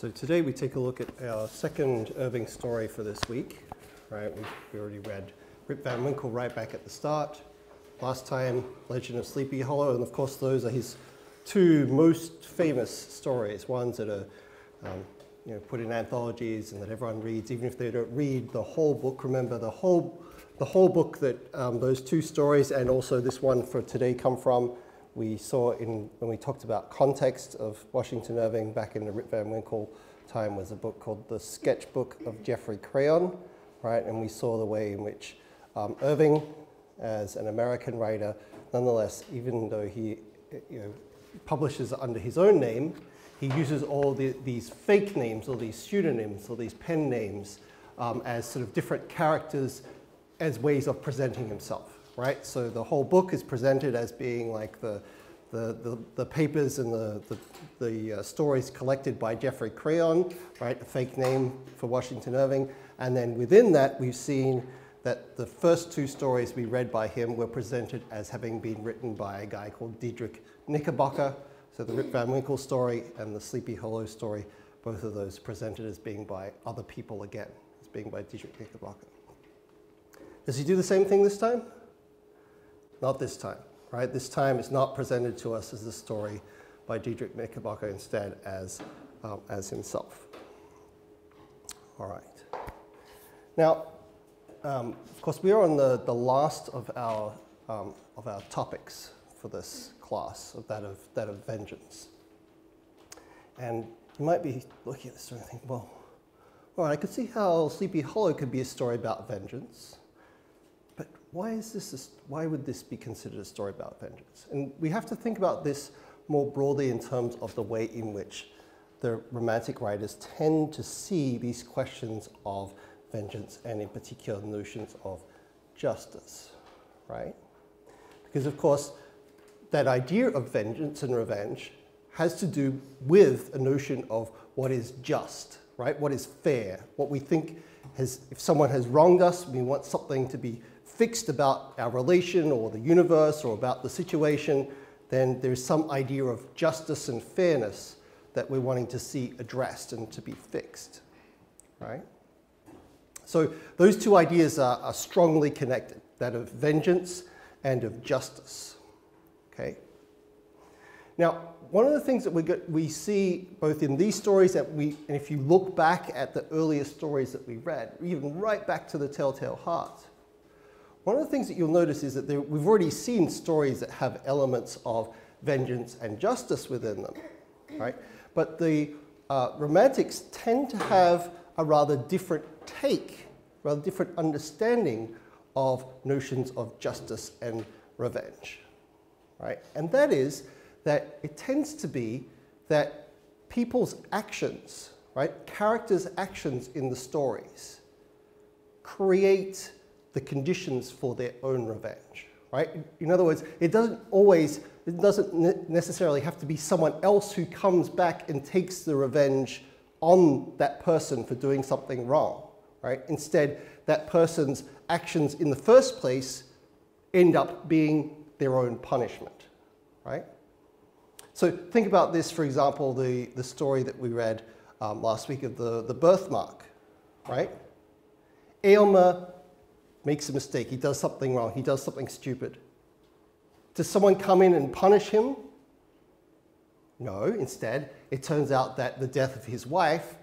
So today we take a look at our second Irving story for this week. Right, we already read Rip Van Winkle right back at the start. Last time, Legend of Sleepy Hollow, and of course those are his two most famous stories, ones that are put in anthologies and that everyone reads, even if they don't read the whole book. Remember, the whole book that those two stories and also this one for today come from. We saw when we talked about context of Washington Irving back in the Rip Van Winkle time was a book called The Sketchbook of Geoffrey Crayon, right? And we saw the way in which Irving, as an American writer, nonetheless, even though he publishes under his own name, he uses all these fake names or these pseudonyms or these pen names as sort of different characters as ways of presenting himself. Right, so the whole book is presented as being like the papers and the stories collected by Geoffrey Crayon, right, a fake name for Washington Irving, and then within that we've seen that the first two stories we read by him were presented as having been written by a guy called Diedrich Knickerbocker. So the Rip Van Winkle story and the Sleepy Hollow story, both of those presented as being by other people again, as being by Diedrich Knickerbocker. Does he do the same thing this time? Not this time, right? This time it's not presented to us as a story by Diedrich Knickerbocker, instead as himself. All right. Now, of course, we are on the last of our topics for this class, of that of vengeance. And you might be looking at this and think, well, all right, I could see how Sleepy Hollow could be a story about vengeance. But why would this be considered a story about vengeance? And we have to think about this more broadly in terms of the way in which the Romantic writers tend to see these questions of vengeance and in particular notions of justice, right? Because of course, that idea of vengeance and revenge has to do with a notion of what is just, right? What is fair, what we think if someone has wronged us, we want something to be fixed about our relation or the universe or about the situation, then there's some idea of justice and fairness that we're wanting to see addressed and to be fixed, right? So those two ideas are strongly connected, that of vengeance and of justice, okay? Now, one of the things that we see both in these stories and if you look back at the earlier stories that we read, even right back to the Telltale Heart, one of the things that you'll notice is that we've already seen stories that have elements of vengeance and justice within them, right? But the Romantics tend to have a rather different take, rather different understanding of notions of justice and revenge, right? And that is that it tends to be that people's actions, right, characters' actions in the stories create the conditions for their own revenge, right? In other words, it doesn't necessarily have to be someone else who comes back and takes the revenge on that person for doing something wrong, right? Instead, that person's actions in the first place end up being their own punishment, right? So think about this, for example, the story that we read last week of the birthmark, right? Aylmer makes a mistake, he does something wrong, he does something stupid. Does someone come in and punish him? No, instead, it turns out that the death of his wife,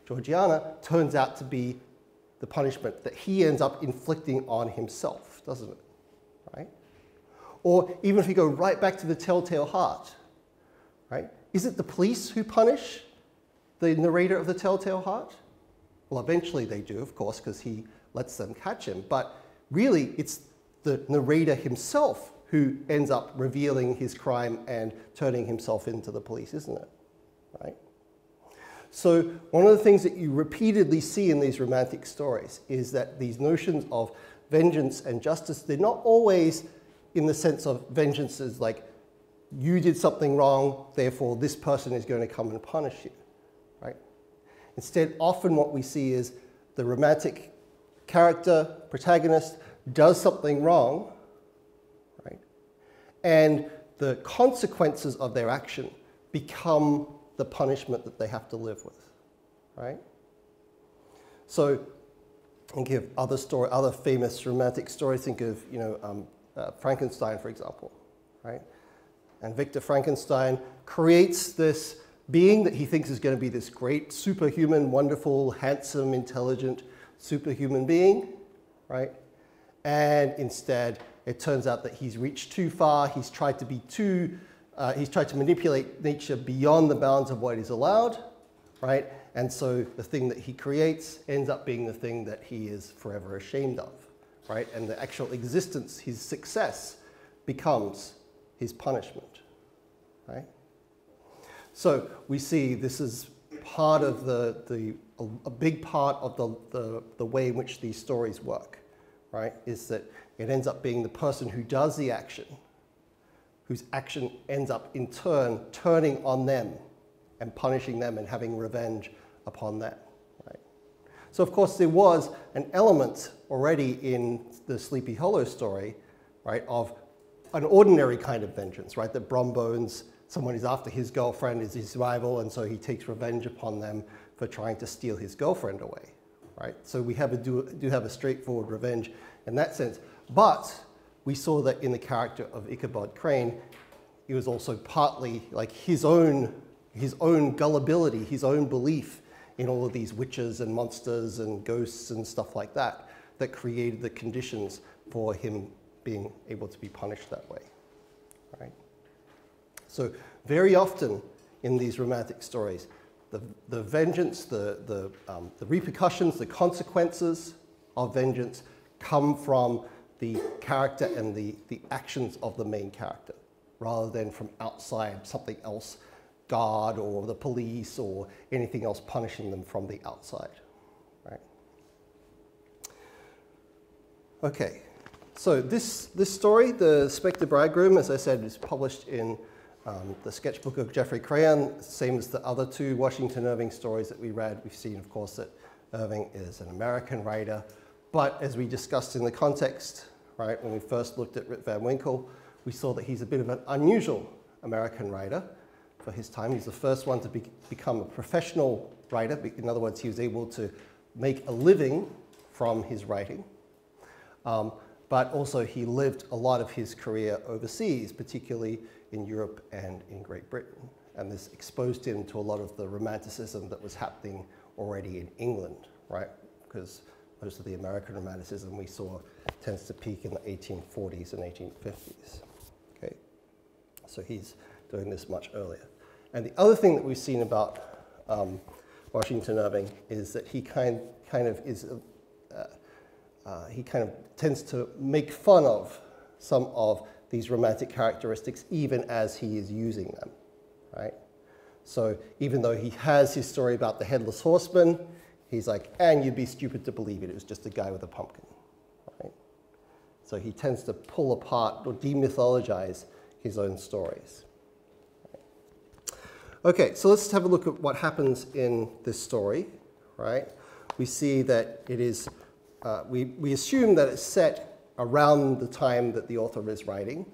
Georgiana, turns out to be the punishment that he ends up inflicting on himself, doesn't it? Right? Or even if you go right back to the Telltale Heart, right? Is it the police who punish the narrator of the Telltale Heart? Well, eventually they do, of course, because he lets them catch him. But really, it's the narrator himself who ends up revealing his crime and turning himself into the police, isn't it? Right? So one of the things that you repeatedly see in these Romantic stories is that these notions of vengeance and justice, they're not always in the sense of vengeance as like, you did something wrong, therefore this person is going to come and punish you, right? Instead, often what we see is the Romantic character, protagonist, does something wrong, right? And the consequences of their action become the punishment that they have to live with, right? So think of other famous romantic stories. Think of, Frankenstein, for example, right? And Victor Frankenstein creates this being that he thinks is going to be this great superhuman, wonderful, handsome, intelligent, superhuman being, right? And instead, it turns out that he's reached too far. He's tried to manipulate nature beyond the bounds of what is allowed, right? And so the thing that he creates ends up being the thing that he is forever ashamed of, right? And the actual existence, his success, becomes his punishment, right? So we see this is part of a big part of the way in which these stories work, right? Is that it ends up being the person who does the action, whose action ends up in turn turning on them and punishing them and having revenge upon them, right? So of course there was an element already in the Sleepy Hollow story, right, of an ordinary kind of vengeance, right? That Brombones, someone is after his girlfriend, is his rival, and so he takes revenge upon them for trying to steal his girlfriend away, right? So we do have a straightforward revenge in that sense. But we saw that in the character of Ichabod Crane, it was also partly like his own gullibility, his own belief in all of these witches and monsters and ghosts and stuff like that, that created the conditions for him being able to be punished that way, right? So very often in these romantic stories, the vengeance, the repercussions, the consequences of vengeance come from the character and the actions of the main character, rather than from outside something else, God or the police or anything else punishing them from the outside, right? Okay. So this story, The Spectre Bridegroom, as I said, is published in the sketchbook of Geoffrey Crayon, same as the other two Washington Irving stories that we read. We've seen, of course, that Irving is an American writer, but as we discussed in the context, right, when we first looked at Rip Van Winkle, we saw that he's a bit of an unusual American writer for his time. He's the first one to become a professional writer. In other words, he was able to make a living from his writing. But also he lived a lot of his career overseas, particularly in Europe and in Great Britain. And this exposed him to a lot of the romanticism that was happening already in England, right? Because most of the American romanticism we saw tends to peak in the 1840s and 1850s, okay? So he's doing this much earlier. And the other thing that we've seen about Washington Irving is that he kind of tends to make fun of some of these romantic characteristics even as he is using them, right? So even though he has his story about the headless horseman, he's like, and you'd be stupid to believe it was just a guy with a pumpkin, right? So he tends to pull apart or demythologize his own stories. Okay, so let's have a look at what happens in this story, right? We see that it is, we assume that it's set around the time that the author is writing,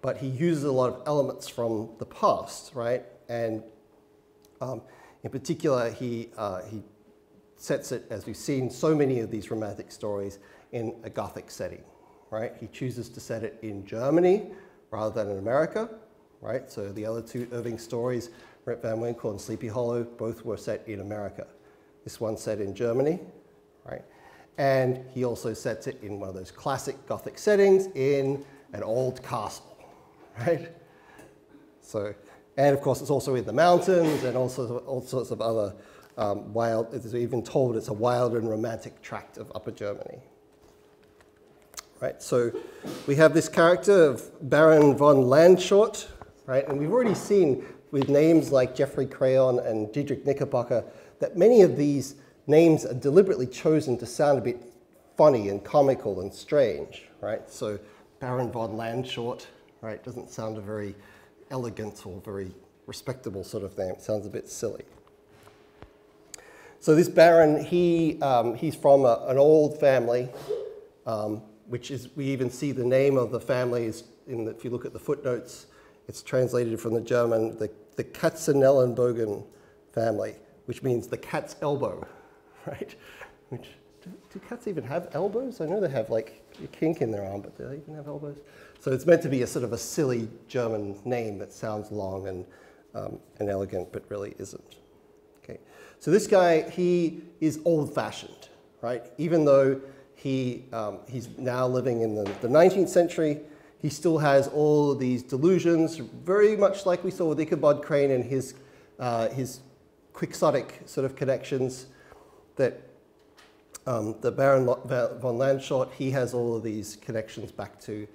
but he uses a lot of elements from the past, right? And in particular, he sets it, as we've seen so many of these romantic stories, in a Gothic setting, right? He chooses to set it in Germany rather than in America, right? So the other two Irving stories, Rip Van Winkle and Sleepy Hollow, both were set in America. This one's set in Germany, right? And he also sets it in one of those classic Gothic settings in an old castle, right? So, and of course it's also in the mountains and also all sorts of other wild, it's even told it's a wild and romantic tract of Upper Germany. Right, so we have this character of Baron von Landshort, right? And we've already seen with names like Geoffrey Crayon and Diedrich Knickerbocker that many of these names are deliberately chosen to sound a bit funny and comical and strange, right? So Baron von Landshort, right, doesn't sound a very elegant or very respectable sort of name. It sounds a bit silly. So this Baron, he's from an old family, which is, we even see the name of the family is if you look at the footnotes, it's translated from the German, the Katzenellenbogen family, which means the cat's elbow, right? Which, do cats even have elbows? I know they have like a kink in their arm, but do they even have elbows? So it's meant to be a sort of a silly German name that sounds long and elegant, but really isn't. Okay. So this guy, he is old-fashioned, right? Even though he's now living in the 19th century, he still has all of these delusions, very much like we saw with Ichabod Crane and his quixotic sort of connections, that the Baron von Landshot, he has all of these connections back to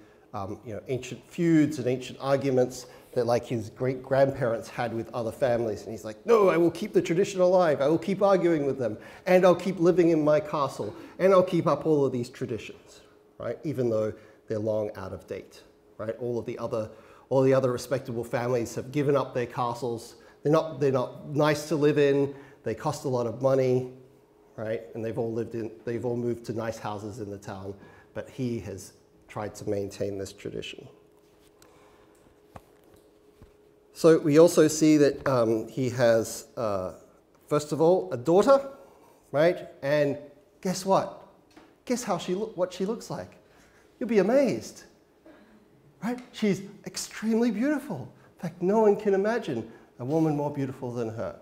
ancient feuds and ancient arguments that like his great-grandparents had with other families. And he's like, no, I will keep the tradition alive. I will keep arguing with them. And I'll keep living in my castle. And I'll keep up all of these traditions, right? Even though they're long out of date, right? All the other respectable families have given up their castles. They're not nice to live in. They cost a lot of money, right? And they've all moved to nice houses in the town. But he has tried to maintain this tradition. So we also see that he has, first of all, a daughter, right? And guess what? Guess what she looks like. You'll be amazed, right? She's extremely beautiful. In fact, no one can imagine a woman more beautiful than her,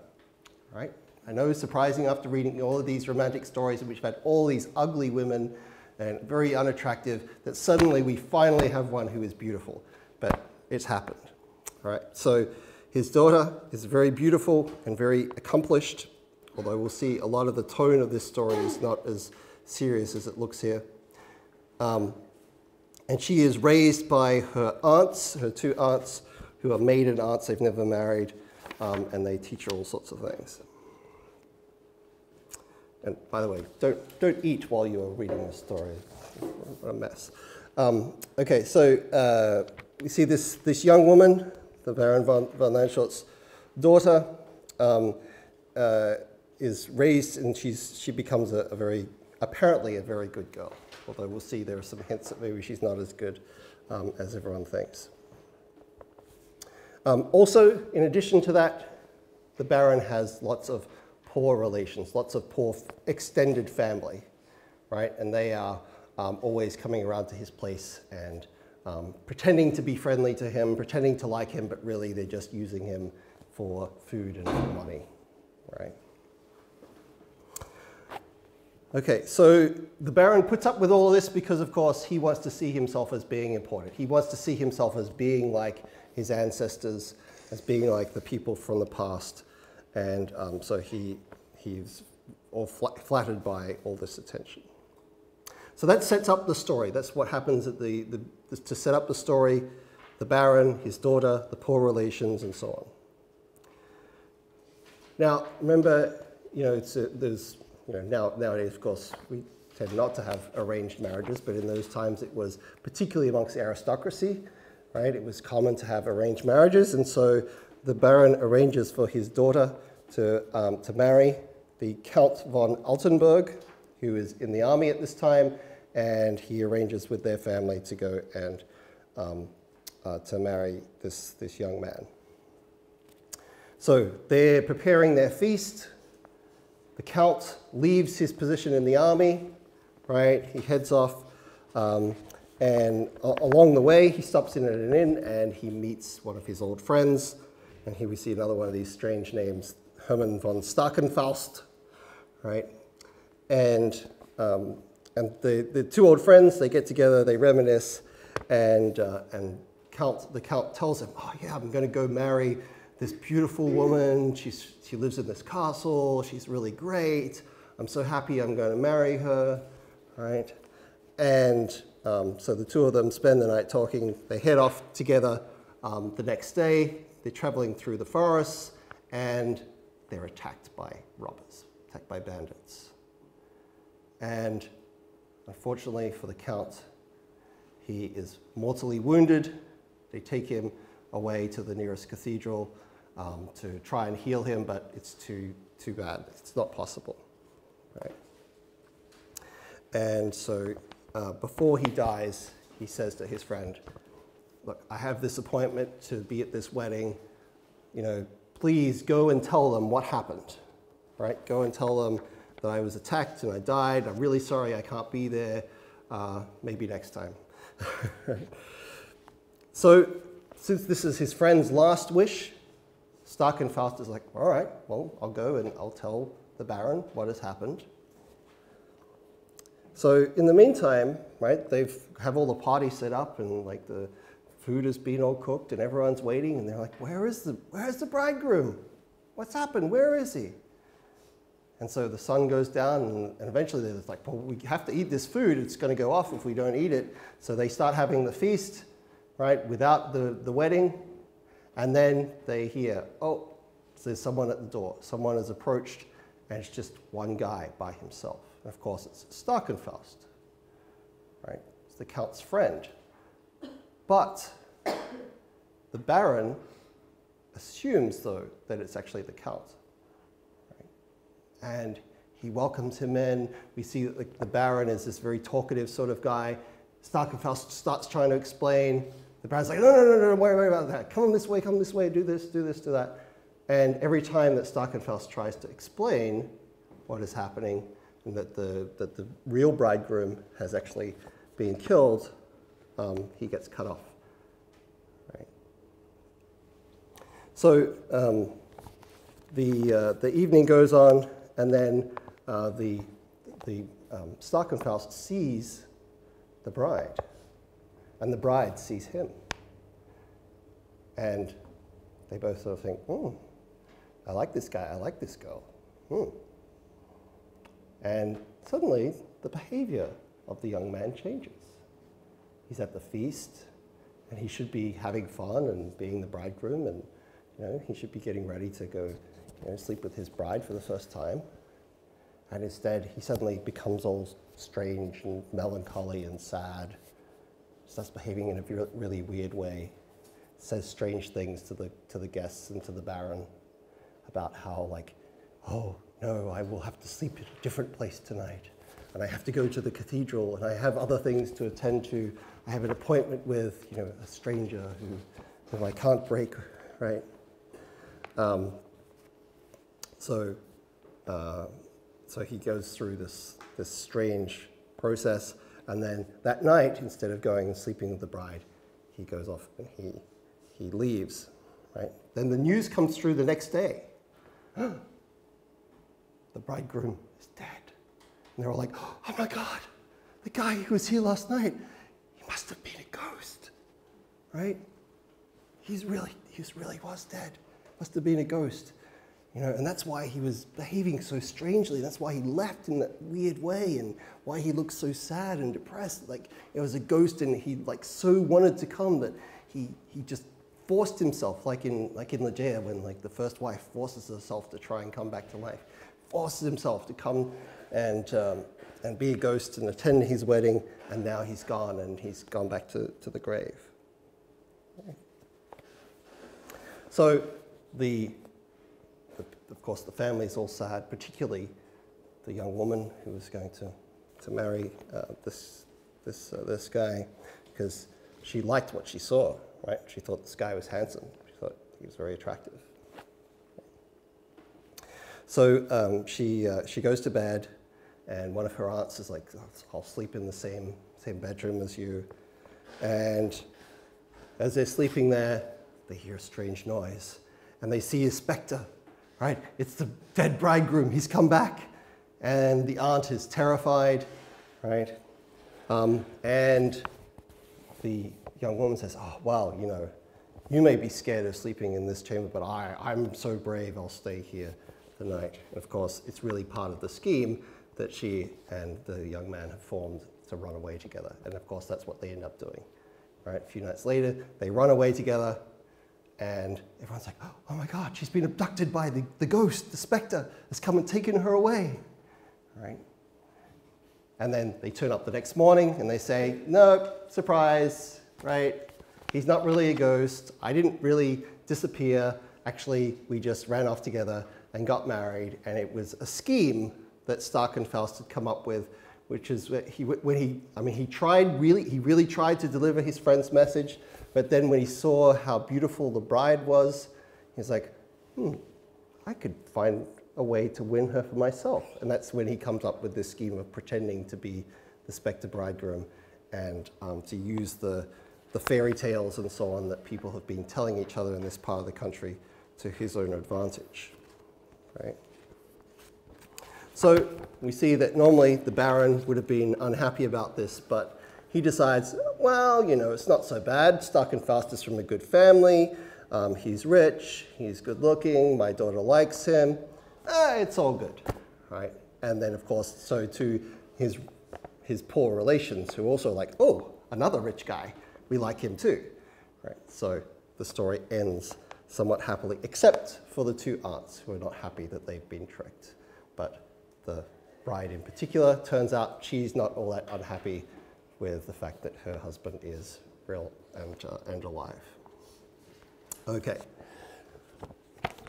right? I know it's surprising after reading all of these romantic stories in which we've had all these ugly women and very unattractive, that suddenly we finally have one who is beautiful, but it's happened. All right, so his daughter is very beautiful and very accomplished, although we'll see a lot of the tone of this story is not as serious as it looks here. And she is raised by her aunts, her two aunts, who are maiden aunts, they've never married, and they teach her all sorts of things. And by the way, don't eat while you are reading this story. What a mess. Okay, so we see this young woman, the Baron von Landshot's daughter, is raised, and she becomes apparently a very good girl. Although we'll see there are some hints that maybe she's not as good as everyone thinks. Also, in addition to that, the Baron has lots of poor relations, lots of poor extended family, right? And they are always coming around to his place and pretending to be friendly to him, pretending to like him, but really they're just using him for food and for money, right? Okay, so the Baron puts up with all of this because, of course, he wants to see himself as being important. He wants to see himself as being like his ancestors, as being like the people from the past. And so he's all flattered by all this attention. So that sets up the story. That's what happens at to set up the story, the Baron, his daughter, the poor relations, and so on. Now, remember, nowadays, of course, we tend not to have arranged marriages, but in those times it was, particularly amongst the aristocracy, right? It was common to have arranged marriages, and so the Baron arranges for his daughter to marry the Count von Altenburg, who is in the army at this time, and he arranges with their family to go and to marry this young man. So they're preparing their feast. The Count leaves his position in the army, right? He heads off, and along the way, he stops in at an inn, and he meets one of his old friends, and here we see another one of these strange names, Hermann von Starkenfaust, right? And the two old friends, they get together, they reminisce, and the Count tells him, oh yeah, I'm going to go marry this beautiful woman. She lives in this castle. She's really great. I'm so happy I'm going to marry her, right? And so the two of them spend the night talking. They head off together the next day. They're traveling through the forests, and they're attacked by robbers, attacked by bandits. And unfortunately for the Count, he is mortally wounded. They take him away to the nearest cathedral to try and heal him, but it's too bad. It's not possible, right? And so before he dies, he says to his friend, look, I have this appointment to be at this wedding. Please go and tell them what happened, right? Go and tell them that I was attacked and I died. I'm really sorry I can't be there. Maybe next time. So, since this is his friend's last wish, Stark and Faust is like, all right, well, I'll go and I'll tell the Baron what has happened. So in the meantime, right, they've have all the parties set up and like the food has been all cooked and everyone's waiting and they're like, where's the bridegroom? What's happened? Where is he? And so the sun goes down and eventually they're like, well, we have to eat this food. It's going to go off if we don't eat it. So they start having the feast, right, without the wedding. And then they hear, oh, there's someone at the door. Someone has approached and it's just one guy by himself. And of course, it's Stark and Faust, right? It's the Count's friend. But the Baron assumes, though, that it's actually the Count. Right? And he welcomes him in. We see that the Baron is this very talkative sort of guy. Stark and Faust starts trying to explain. The Baron's like, no, don't worry about that. Come this way, do this, do that. And every time that Stark and Faust tries to explain what is happening, and that the real bridegroom has actually been killed, he gets cut off. Right? So the evening goes on, and then the Stark and Faust sees the bride, and the bride sees him, and they both sort of think, I like this guy, I like this girl. And suddenly, the behavior of the young man changes. He's at the feast, and he should be having fun and being the bridegroom, and he should be getting ready to go sleep with his bride for the first time. And instead, he suddenly becomes all strange and melancholy and sad. Starts behaving in a really weird way. Says strange things to the guests and to the Baron about how, like, oh, no, I will have to sleep in a different place tonight. And I have to go to the cathedral, and I have other things to attend to. I have an appointment with, a stranger who I can't break, right? So he goes through this strange process, and then that night, instead of going and sleeping with the bride, he goes off and he leaves, right? Then the news comes through the next day. The bridegroom is dead. And they're all like, oh my God, the guy who was here last night, he must have been a ghost, right? He really was dead. Must have been a ghost. And that's why he was behaving so strangely. That's why he left in that weird way, and why he looked so sad and depressed. Like it was a ghost, and he so wanted to come that he just forced himself, like in Ligeia, when the first wife forces herself to try and come back to life. Forces himself to come and be a ghost and attend his wedding, and now he's gone, and he's gone back to the grave. So of course, the family's all sad, particularly the young woman who was going to marry this guy, because she liked what she saw, right? She thought this guy was handsome. She thought he was very attractive. So she goes to bed, and one of her aunts is like, I'll sleep in the same bedroom as you. And as they're sleeping there, they hear a strange noise, and they see a specter, right? It's the dead bridegroom. He's come back. And the aunt is terrified, right? And the young woman says, oh, well, you may be scared of sleeping in this chamber, but I'm so brave, I'll stay here tonight. And of course, it's really part of the scheme that she and the young man have formed to run away together. And of course, that's what they end up doing, right? A few nights later, they run away together, and everyone's like, oh my God, she's been abducted by the ghost, the specter has come and taken her away, right? And then they turn up the next morning and they say, no, surprise, right? He's not really a ghost. I didn't really disappear. Actually, we just ran off together and got married, and it was a scheme that Stark and Faust had come up with, which is he really tried to deliver his friend's message, but then when he saw how beautiful the bride was, he's like, I could find a way to win her for myself. And that's when he comes up with this scheme of pretending to be the spectre bridegroom and to use the fairy tales and so on that people have been telling each other in this part of the country to his own advantage, right? So we see that normally the Baron would have been unhappy about this, but he decides, well, you know, it's not so bad. Stark and Fast is from a good family. He's rich. He's good looking. My daughter likes him. It's all good, right? And then, of course, so to his poor relations who also like, oh, another rich guy. We like him too, right? So the story ends somewhat happily, except for the two aunts who are not happy that they've been tricked. But the bride in particular, turns out she's not all that unhappy with the fact that her husband is real and alive. Okay.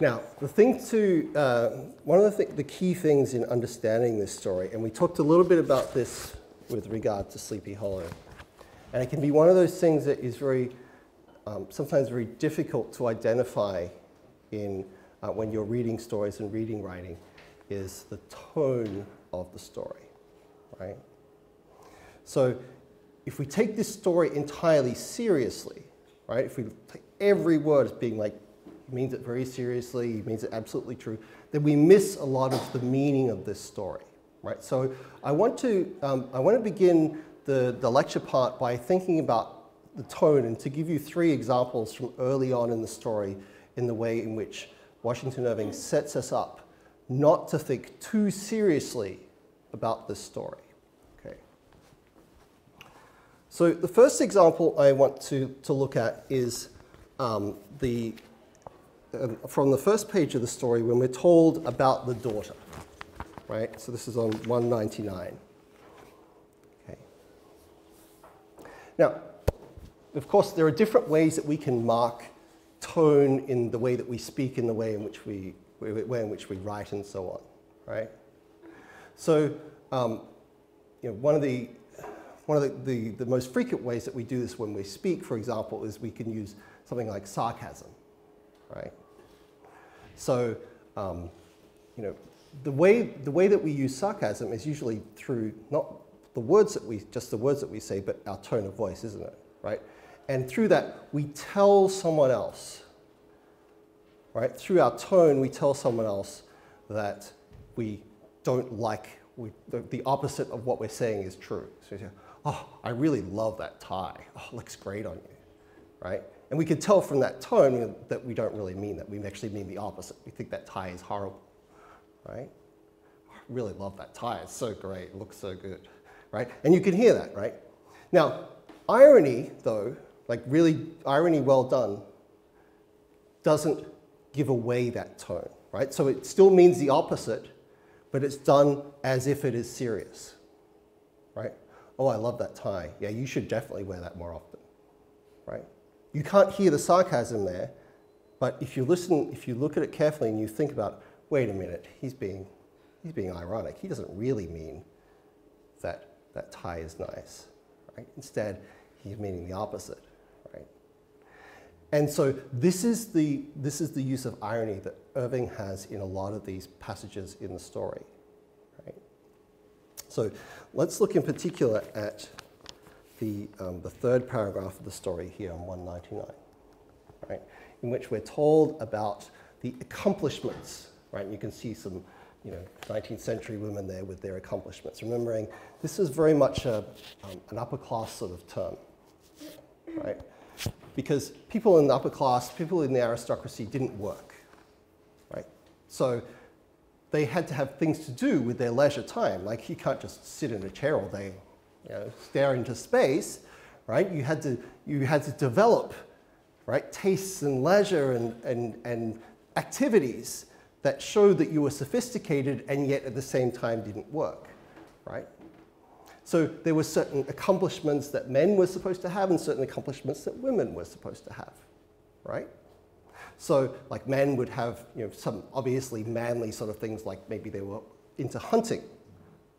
Now, the thing to, one of the key things in understanding this story, and we talked a little bit about this with regard to Sleepy Hollow, and it can be one of those things that is very, sometimes very difficult to identify in, when you're reading stories and reading writing, is the tone of the story, right? So if we take this story entirely seriously, right, if we take every word as being like, he means it very seriously, he means it absolutely true, then we miss a lot of the meaning of this story, right? So I want to begin the lecture part by thinking about the tone and to give you 3 examples from early on in the story in the way in which Washington Irving sets us up not to think too seriously about this story. Okay. So the first example I want to look at is from the first page of the story when we're told about the daughter, right? So this is on 199. Okay. Now, of course, there are different ways that we can mark tone in the way that we speak, in the way in which we write, and so on, right? So, you know, one of the most frequent ways that we do this when we speak, for example, is we can use something like sarcasm, right? So, you know, the way that we use sarcasm is usually through not the words that we say, but our tone of voice, isn't it, right? And through that, we tell someone else, right? Through our tone, we tell someone else that we don't like, the opposite of what we're saying is true. So you say, oh, I really love that tie. Oh, it looks great on you, right? And we can tell from that tone that we don't really mean that. We actually mean the opposite. We think that tie is horrible, right? I really love that tie. It's so great. It looks so good, right? And you can hear that, right? Now, irony, though, like really irony well done, doesn't give away that tone, right? So it still means the opposite, but it's done as if it is serious, right? Oh, I love that tie. Yeah, you should definitely wear that more often, right? You can't hear the sarcasm there, but if you listen, if you look at it carefully and you think about, wait a minute, he's being ironic. He doesn't really mean that that tie is nice, right? Instead, he's meaning the opposite, right? And so this is the use of irony that Irving has in a lot of these passages in the story, right? So let's look in particular at the third paragraph of the story here on 199, right? In which we're told about the accomplishments, right? And you can see some, 19th century women there with their accomplishments. Remembering, this is very much an upper class sort of term, right? Because people in the upper class, people in the aristocracy didn't work, right? So they had to have things to do with their leisure time. Like you can't just sit in a chair all day, stare into space, right? You had to develop, right, tastes and leisure and activities that showed that you were sophisticated and yet at the same time didn't work, right? So there were certain accomplishments that men were supposed to have and certain accomplishments that women were supposed to have, right? So like men would have some obviously manly sort of things, like maybe they were into hunting,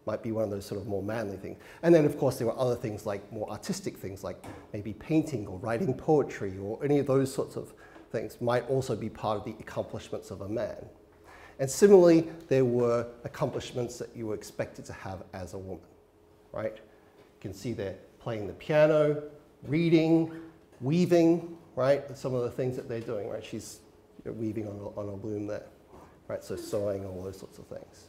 might be one of those sort of more manly things. And then of course there were other things like more artistic things like maybe painting or writing poetry or any of those sorts of things might also be part of the accomplishments of a man. And similarly, there were accomplishments that you were expected to have as a woman, right? You can see they're playing the piano, reading, weaving, right? Some of the things that they're doing, right? She's weaving on a loom there, right? So sewing, all those sorts of things,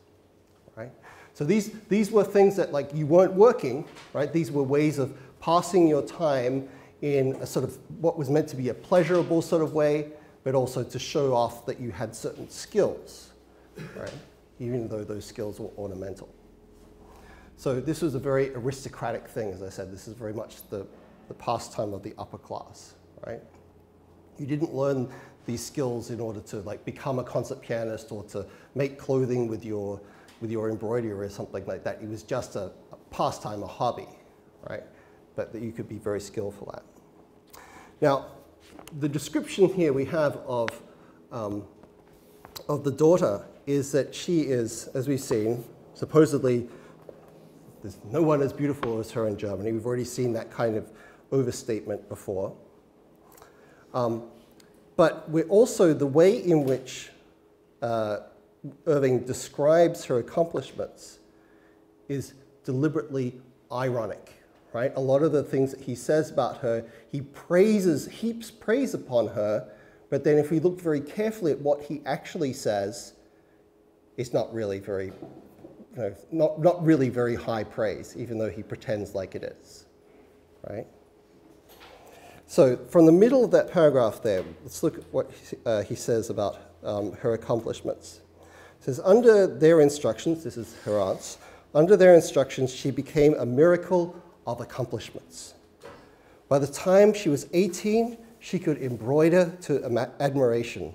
right? So these were things that, like, you weren't working, right? These were ways of passing your time in a sort of what was meant to be a pleasurable sort of way, but also to show off that you had certain skills, right? Even though those skills were ornamental. So this was a very aristocratic thing, as I said. This is very much the pastime of the upper class, right? You didn't learn these skills in order to, like, become a concert pianist or to make clothing with your embroidery or something like that. It was just a pastime, a hobby, right? But that you could be very skillful at. Now, the description here we have of the daughter is that she is, as we've seen, supposedly, there's no one as beautiful as her in Germany. We've already seen that kind of overstatement before. But we're also, the way in which Irving describes her accomplishments is deliberately ironic, right? A lot of the things that he says about her, he heaps praise upon her, but then if we look very carefully at what he actually says, it's not really very, not really very high praise, even though he pretends like it is, right? So from the middle of that paragraph there, let's look at what he says about her accomplishments. It says, under their instructions, this is her aunt's, under their instructions, she became a miracle of accomplishments. By the time she was 18, she could embroider to admiration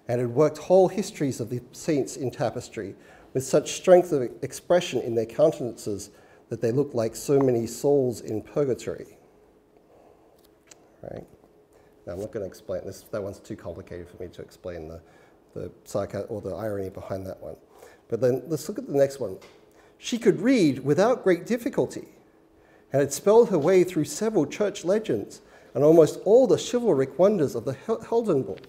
and had worked whole histories of the saints in tapestry with such strength of expression in their countenances that they looked like so many souls in purgatory. Right? Now, I'm not going to explain this. That one's too complicated for me to explain the sarcasm or the irony behind that one. But then let's look at the next one. She could read without great difficulty and had spelled her way through several church legends and almost all the chivalric wonders of the Heldenbuch.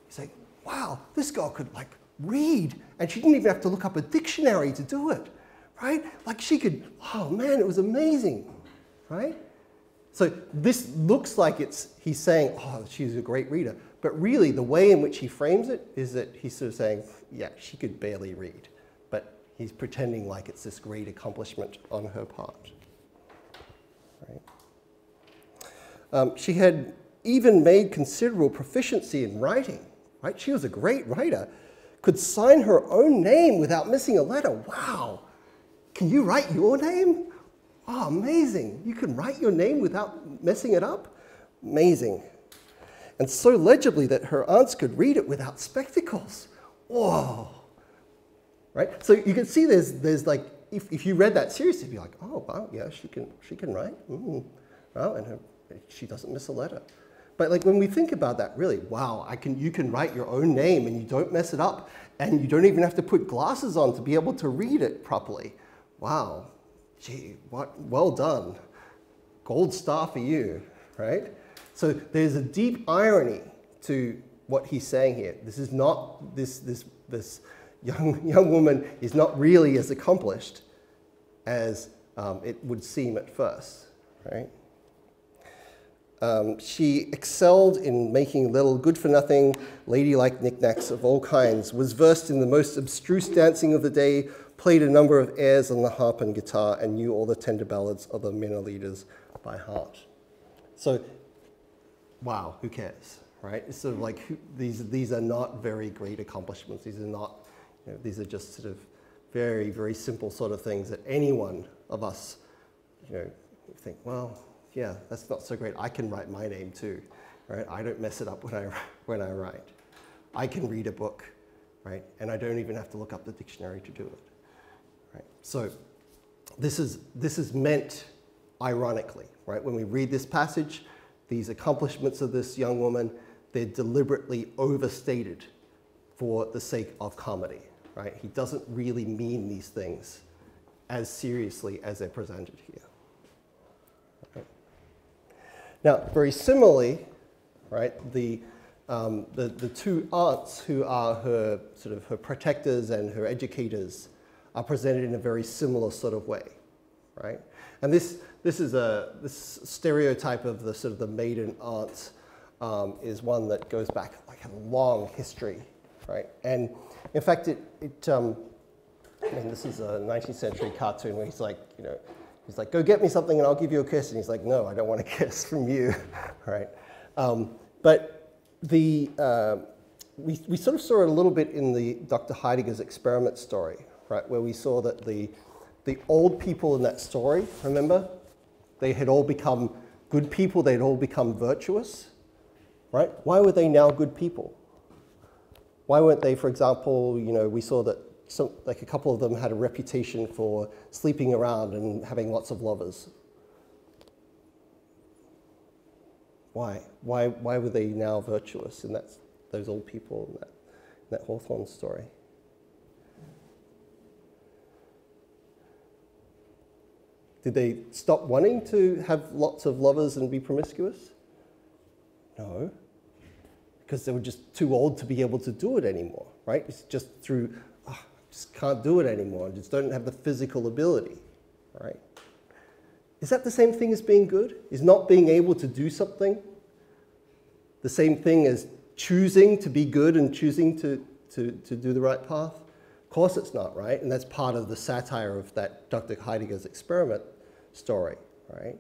He's like, wow, this girl could, like, read, and she didn't even have to look up a dictionary to do it, right? Like, she could, oh man, it was amazing, right? So this looks like he's saying, oh, she's a great reader, but really the way in which he frames it is that he's sort of saying, yeah, she could barely read, but he's pretending like it's this great accomplishment on her part, right? She had even made considerable proficiency in writing, right? She was a great writer, could sign her own name without missing a letter. Wow, can you write your name? Oh, amazing. You can write your name without messing it up? Amazing. And so legibly that her aunts could read it without spectacles. Whoa. Right? So you can see there's like, if you read that seriously, you'd be like, oh, wow, yeah, she can write. Well, and she doesn't miss a letter. But like when we think about that, really, wow, you can write your own name and you don't mess it up, and you don't even have to put glasses on to be able to read it properly. Wow. Gee, well done. Gold star for you, right? So there's a deep irony to what he's saying here. This is not, this young woman is not really as accomplished as it would seem at first, right? She excelled in making little good-for-nothing, ladylike knickknacks of all kinds, was versed in the most abstruse dancing of the day, played a number of airs on the harp and guitar, and knew all the tender ballads of the minor leaders by heart. So, wow, who cares, right? It's sort of like, these are not very great accomplishments. These are not, these are just sort of very, very simple sort of things that any one of us, think, well, yeah, that's not so great. I can write my name too, right? I don't mess it up when I write. I can read a book, right? And I don't even have to look up the dictionary to do it, right? So this is meant ironically, right? When we read this passage, these accomplishments of this young woman, they're deliberately overstated for the sake of comedy, right? He doesn't really mean these things as seriously as they're presented here. Now, very similarly, right, the the two aunts who are her sort of her protectors and her educators are presented in a very similar sort of way, right? And this stereotype of the sort of the maiden aunt is one that goes back like a long history, right? And in fact, I mean, this is a 19th century cartoon where he's like, he's like, go get me something and I'll give you a kiss. And he's like, no, I don't want a kiss from you, right? But we sort of saw it a little bit in the Dr. Heidegger's experiment story, right? Where we saw that the old people in that story, remember? They had all become good people, they'd all become virtuous, right? Why were they now good people? Why weren't they, for example, we saw that like a couple of them had a reputation for sleeping around and having lots of lovers. Why? Why were they now virtuous in those old people in that Hawthorne story? Did they stop wanting to have lots of lovers and be promiscuous? No, because they were just too old to be able to do it anymore, right? It's just through, just can't do it anymore, just don't have the physical ability, right? Is that the same thing as being good? Is not being able to do something the same thing as choosing to be good and choosing to do the right path? Of course it's not, right? And that's part of the satire of that Dr. Heidegger's experiment story, right?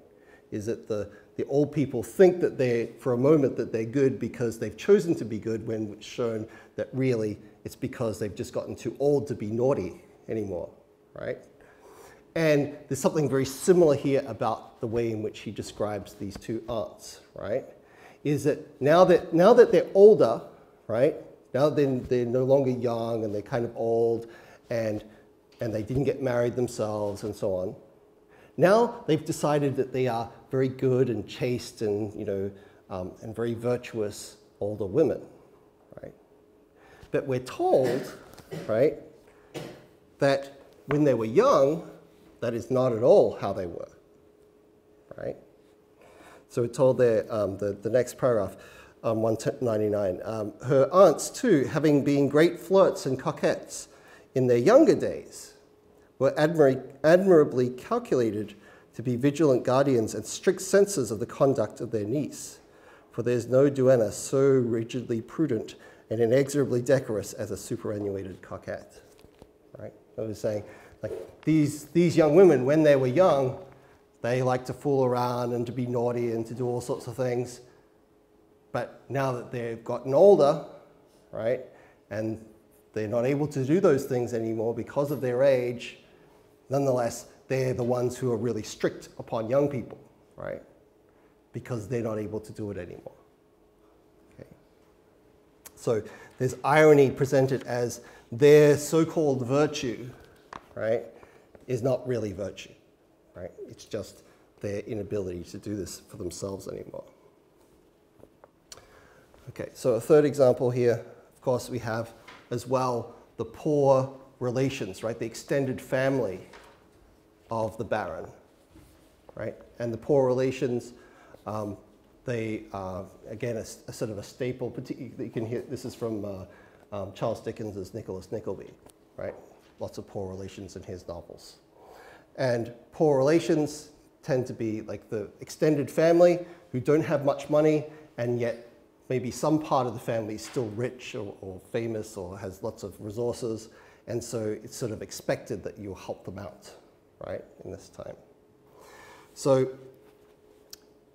Is that the old people think that for a moment that they're good because they've chosen to be good, when it's shown that really it's because they've just gotten too old to be naughty anymore, right? And there's something very similar here about the way in which he describes these two aunts, right? Is that now that they're older, right? Now they're no longer young and they're kind of old and they didn't get married themselves and so on. Now they've decided that they are very good and chaste and, and very virtuous older women, right? But we're told, right, that when they were young, that is not at all how they were, right? So we're told there, the next paragraph, 199, her aunts too, having been great flirts and coquettes in their younger days, were admirably calculated to be vigilant guardians and strict censors of the conduct of their niece. For there's no duenna so rigidly prudent and inexorably decorous as a superannuated coquette, right? I was saying, like, these young women, when they were young, they like to fool around and to be naughty and to do all sorts of things. But now that they've gotten older, right, and they're not able to do those things anymore because of their age, nonetheless, they're the ones who are really strict upon young people, right, because they're not able to do it anymore. Okay. So there's irony presented as their so-called virtue, right, is not really virtue, right? It's just their inability to do this for themselves anymore. Okay, so a third example here, of course, we have as well the poor relations, right? The extended family of the Baron, right? And the poor relations, they are, again, a sort of a staple. You can hear, this is from Charles Dickens's Nicholas Nickleby, right? Lots of poor relations in his novels. And poor relations tend to be like the extended family who don't have much money, and yet maybe some part of the family is still rich or famous or has lots of resources, and so it's sort of expected that you'll help them out, right, in this time. So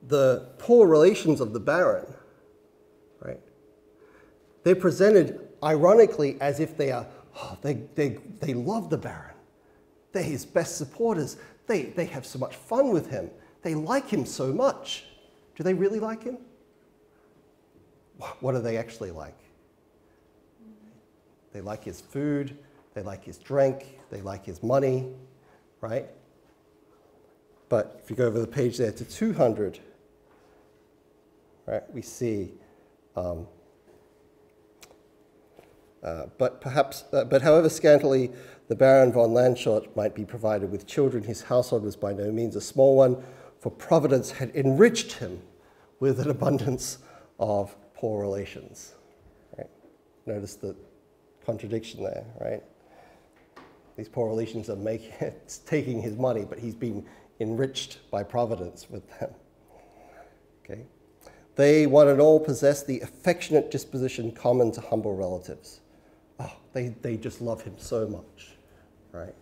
the poor relations of the Baron, right, they're presented ironically as if they are, they love the Baron. They're his best supporters. They have so much fun with him. They like him so much. Do they really like him? What are they actually like? They like his food, they like his drink, they like his money, right? But if you go over the page there to 200, right, we see, but however scantily the Baron von Landshut might be provided with children, his household was by no means a small one, for Providence had enriched him with an abundance of poor relations. Right? Notice the contradiction there, right? These poor relations are taking his money, but he's been enriched by providence with them. Okay? They one and all possess the affectionate disposition common to humble relatives. Oh, they just love him so much, right?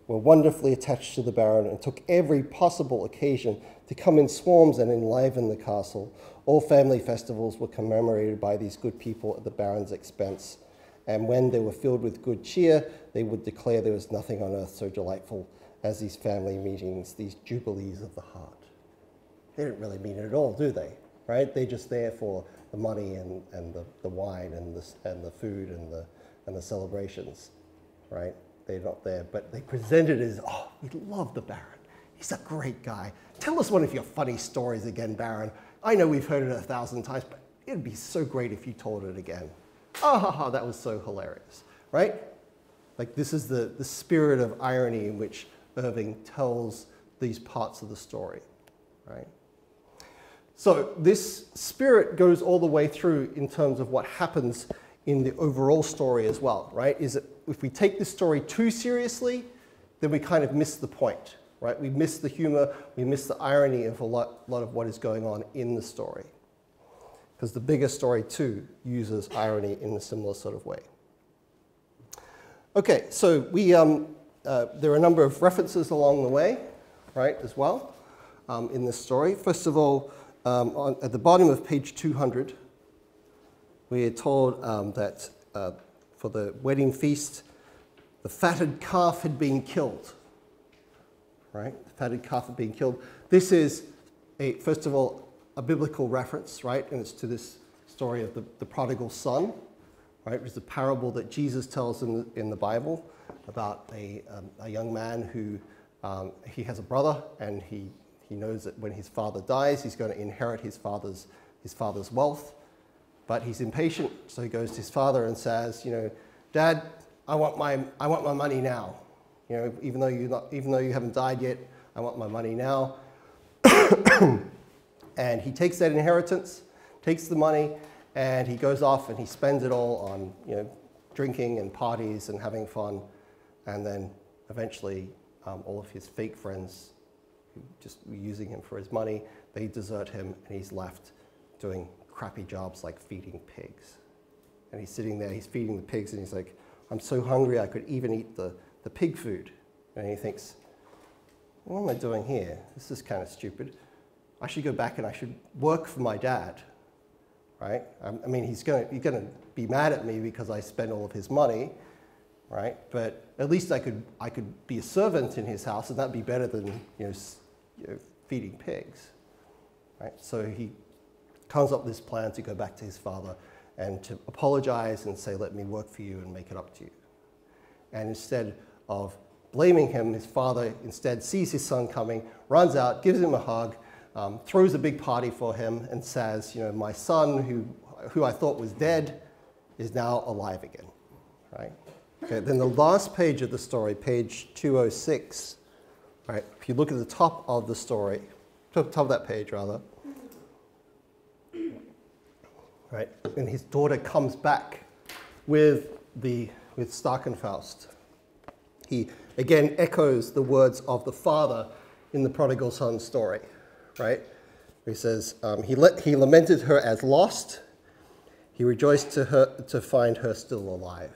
Were wonderfully attached to the Baron and took every possible occasion to come in swarms and enliven the castle. All family festivals were commemorated by these good people at the Baron's expense, and when they were filled with good cheer, they would declare there was nothing on earth so delightful as these family meetings, these jubilees of the heart. They don't really mean it at all, do they? Right? They're just there for the money and the wine and the food and the celebrations, right? They're not there, but they present it as, oh, we love the Baron. He's a great guy. Tell us one of your funny stories again, Baron. I know we've heard it 1,000 times, but it'd be so great if you told it again. Ah, that was so hilarious, right? Like this is the spirit of irony in which Irving tells these parts of the story, right? So this spirit goes all the way through in terms of what happens in the overall story as well, right? Is that if we take this story too seriously, then we kind of miss the point, right? We miss the humor, we miss the irony of a lot of what is going on in the story. Because the bigger story too uses irony in a similar sort of way. Okay, so there are a number of references along the way, right, as well, in this story. First of all, at the bottom of page 200, we are told that for the wedding feast, the fatted calf had been killed, right? The fatted calf had been killed. This is, first of all, a biblical reference, right? And it's to this story of the prodigal son, right? It's a parable that Jesus tells in the Bible about a young man who, he has a brother, and he knows that when his father dies, he's going to inherit his father's wealth. But he's impatient, so he goes to his father and says, you know, Dad, I want my money now. You know, even though you haven't died yet, I want my money now. And he takes that inheritance, takes the money, and he goes off and he spends it all on, you know, drinking and parties and having fun. And then eventually, all of his fake friends who just were using him for his money, they desert him, and he's left doing crappy jobs like feeding pigs. And he's sitting there, he's feeding the pigs, and he's like, I'm so hungry I could even eat the pig food. And he thinks, what am I doing here? This is kind of stupid. I should go back and I should work for my dad, right? I mean, he's going to be mad at me because I spent all of his money, right? But at least I could be a servant in his house, and that'd be better than feeding pigs, right? So he comes up with this plan to go back to his father and to apologize and say, let me work for you and make it up to you. And instead of blaming him, his father instead sees his son coming, runs out, gives him a hug, throws a big party for him, and says, you know, my son, who I thought was dead, is now alive again, right? Okay, then the last page of the story, page 206, right? If you look at the top of the story, top of that page rather, right? And his daughter comes back with Starkenfaust. He again echoes the words of the father in the prodigal son story, right? He says, he lamented her as lost. He rejoiced to find her still alive,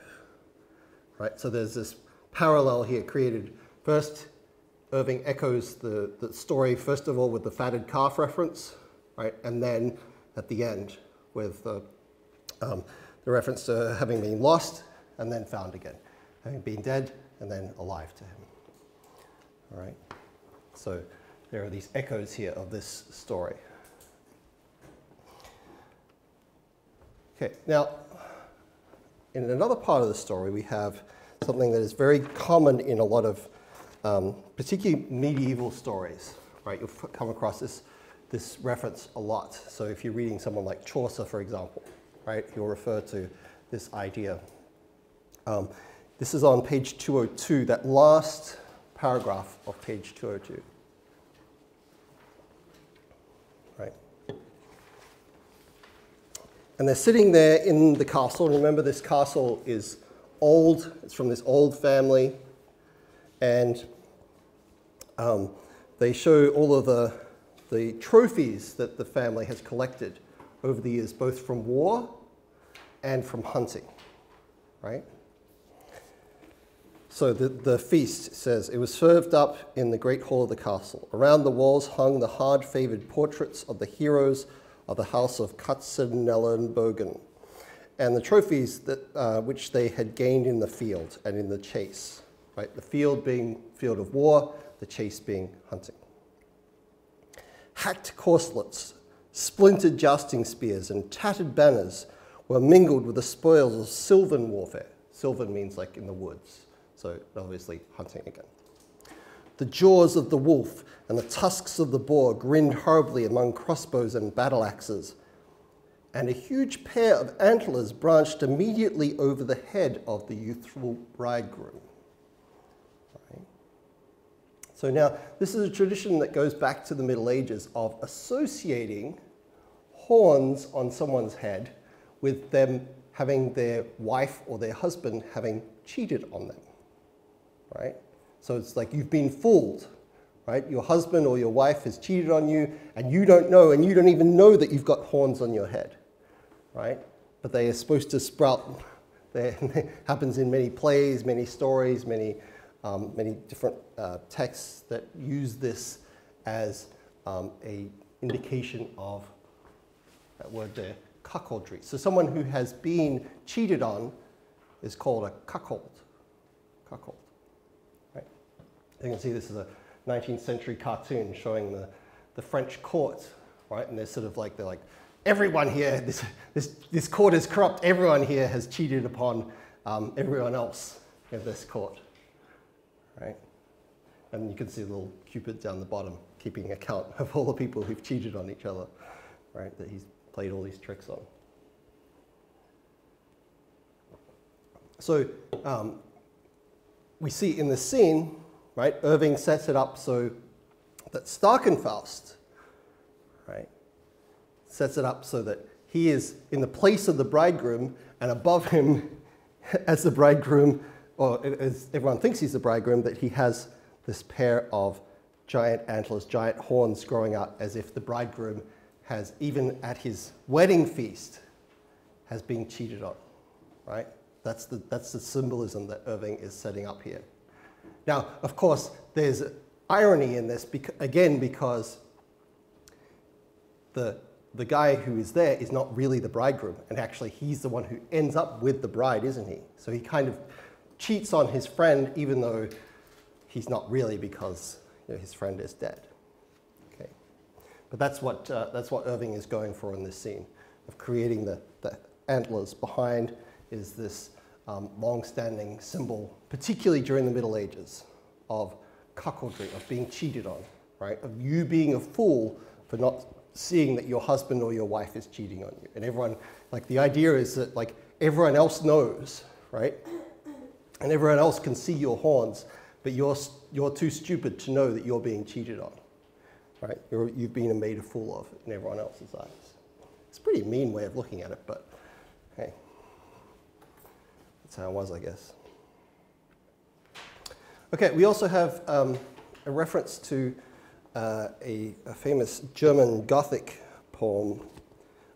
right? So there's this parallel here created. First, Irving echoes the story, first of all, with the fatted calf reference, right? And then at the end with the reference to having been lost and then found again, having been dead and then alive to him, all right? So there are these echoes here of this story. Okay, now, in another part of the story, we have something that is very common in a lot of particularly medieval stories, right? You'll come across this reference a lot. So if you're reading someone like Chaucer, for example, right, he'll refer to this idea. This is on page 202, that last paragraph of page 202. Right. And they're sitting there in the castle. Remember, this castle is old. It's from this old family. And they show all of the trophies that the family has collected over the years, both from war and from hunting, right? So the feast says, it was served up in the great hall of the castle. Around the walls hung the hard-favoured portraits of the heroes of the house of Katzenelnbogen, and the trophies that, which they had gained in the field and in the chase, right? The field being field of war, the chase being hunting. Hacked corselets, splintered jousting spears, and tattered banners were mingled with the spoils of sylvan warfare. Sylvan means like in the woods, so obviously hunting again. The jaws of the wolf and the tusks of the boar grinned horribly among crossbows and battle axes, and a huge pair of antlers branched immediately over the head of the youthful bridegroom. Right. So now, this is a tradition that goes back to the Middle Ages of associating horns on someone's head with them having their wife or their husband having cheated on them, right? So it's like you've been fooled, right? Your husband or your wife has cheated on you, and you don't know, and you don't even know that you've got horns on your head, right? But they are supposed to sprout. It happens in many plays, many stories, many different texts that use this as a indication of that word there, cuckoldry. So someone who has been cheated on is called a cuckold. Cuckold. You can see this is a 19th century cartoon showing the French court, right? And they're sort of like, they're like, everyone here, this court is corrupt. Everyone here has cheated upon everyone else in this court, right? And you can see a little Cupid down the bottom keeping account of all the people who've cheated on each other, right? That he's played all these tricks on. So we see in this scene, right, Irving sets it up so that Starkenfaust, right, sets it up so that he is in the place of the bridegroom, and above him, as the bridegroom, or as everyone thinks he's the bridegroom, that he has this pair of giant antlers, giant horns growing out, as if the bridegroom has, even at his wedding feast, has been cheated on, right? That's the symbolism that Irving is setting up here. Now, of course, there's irony in this, because the guy who is there is not really the bridegroom, and actually he's the one who ends up with the bride, isn't he? So he kind of cheats on his friend, even though he's not really, because his friend is dead. Okay, but that's what Irving is going for in this scene, of creating the antlers. Behind is this long-standing symbol, particularly during the Middle Ages, of cuckoldry, of being cheated on, right? Of you being a fool for not seeing that your husband or your wife is cheating on you. And everyone, like, the idea is that, like, everyone else knows, right? And everyone else can see your horns, but you're too stupid to know that you're being cheated on, right? You've been made a fool of in everyone else's eyes. It's a pretty mean way of looking at it, but hey. That's how it was, I guess. Okay, we also have a reference to a famous German Gothic poem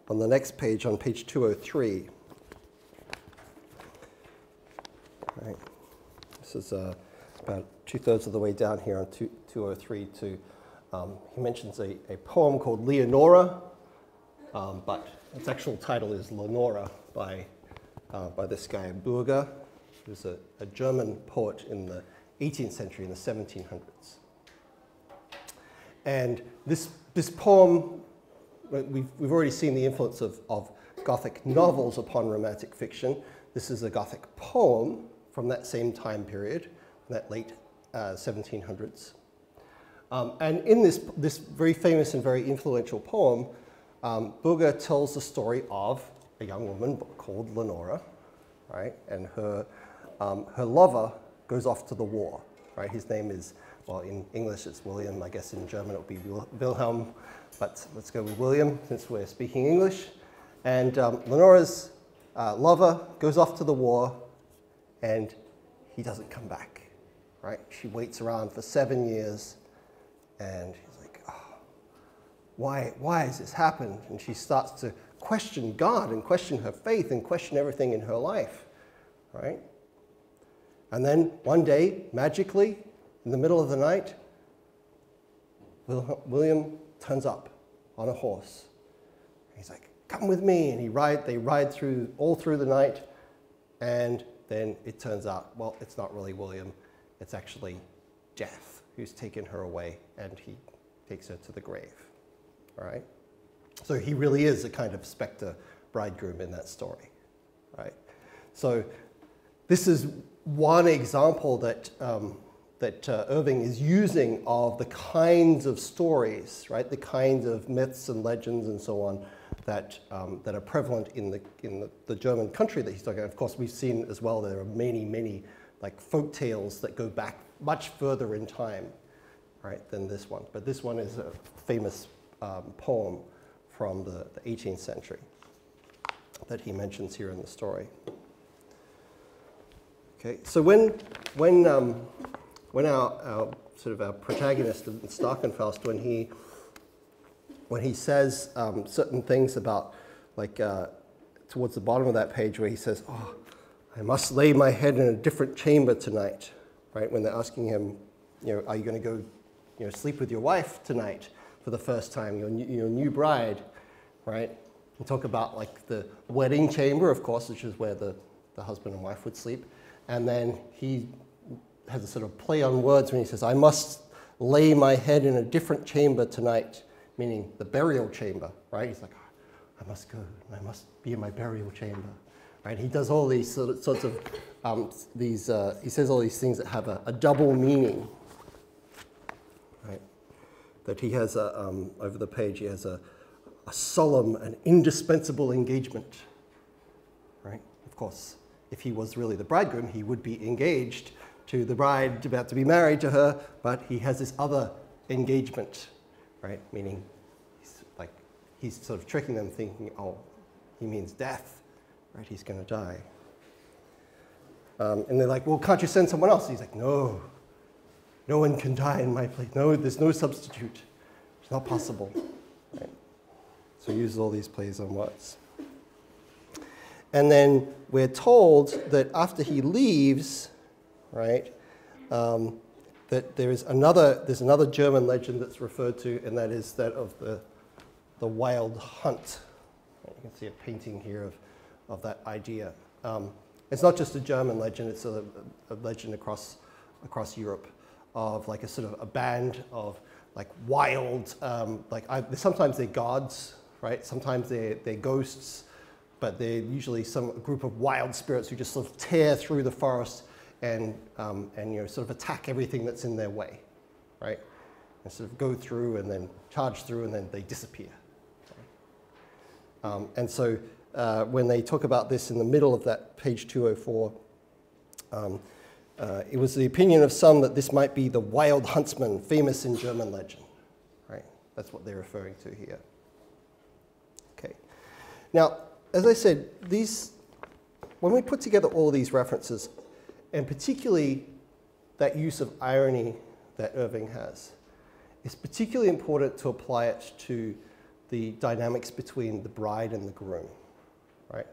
on the next page, on page 203. Right. This is about 2/3 of the way down here on 203 to, he mentions a poem called Leonora, but its actual title is Lenora by this guy, Burger, who's a German poet in the 18th century, in the 1700s. And this poem, we've already seen the influence of Gothic novels upon romantic fiction. This is a Gothic poem from that same time period, that late 1700s. And in this very famous and very influential poem, Burger tells the story of a young woman called Lenora, right? And her lover goes off to the war, right? His name is, well, in English it's William. I guess in German it would be Wilhelm, but let's go with William since we're speaking English. And Lenora's lover goes off to the war, and he doesn't come back, right? She waits around for 7 years, and he's like, oh, why has this happened? And she starts to question God and question her faith and question everything in her life, right? And then one day, magically, in the middle of the night, William turns up on a horse. He's like, come with me, and they ride all through the night, and then it turns out, well, it's not really William, it's actually Death who's taken her away, and he takes her to the grave, all right? So he really is a kind of spectre bridegroom in that story, right? So this is one example that Irving is using of the kinds of stories, right? The kinds of myths and legends and so on that are prevalent in the German country that he's talking about. Of course, we've seen as well there are many like folk tales that go back much further in time, right, than this one. But this one is a famous poem from the 18th century that he mentions here in the story. Okay, so when our sort of our protagonist in Starkenfaust, when he says certain things about, like towards the bottom of that page where he says, oh, I must lay my head in a different chamber tonight, right? When they're asking him, are you going to go, sleep with your wife tonight for the first time, your new bride, right? And talk about like the wedding chamber, of course, which is where the husband and wife would sleep. And then he has a sort of play on words when he says, I must lay my head in a different chamber tonight, meaning the burial chamber, right? He's like, oh, I must go, I must be in my burial chamber, right? He does all these sorts of, he says all these things that have a double meaning, right? That he has, over the page, he has a solemn and indispensable engagement, right? Of course, if he was really the bridegroom, he would be engaged to the bride about to be married to her, but he has this other engagement, right? Meaning he's sort of tricking them, thinking, oh, he means death, right? He's going to die. And they're like, well, can't you send someone else? And he's like, no one can die in my place. No, there's no substitute. It's not possible, right? So he uses all these plays on words. And then we're told that after he leaves, right, that there's another German legend that's referred to, and that is that of the wild hunt. You can see a painting here of that idea. It's not just a German legend; it's a legend across Europe of like a sort of a band of like wild, sometimes they're gods, right? Sometimes they're ghosts, but they're usually a group of wild spirits who just sort of tear through the forest and sort of attack everything that's in their way, right? And sort of go through and then charge through and then they disappear. Right? And so when they talk about this in the middle of that page 204, it was the opinion of some that this might be the wild huntsman famous in German legend, right? That's what they're referring to here. Okay. Now, as I said, when we put together all these references, and particularly that use of irony that Irving has, it's particularly important to apply it to the dynamics between the bride and the groom, right?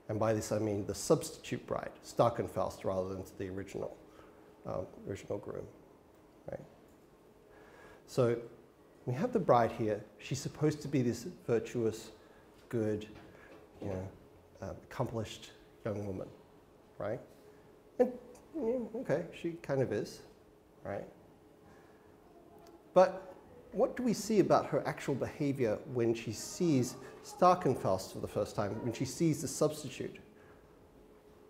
And by this I mean the substitute bride, Starkenfaust, rather than to the original groom, right? So we have the bride here. She's supposed to be this virtuous, good, accomplished young woman, right? And okay, she kind of is, right? But what do we see about her actual behavior when she sees Starkenfaust for the first time, when she sees the substitute?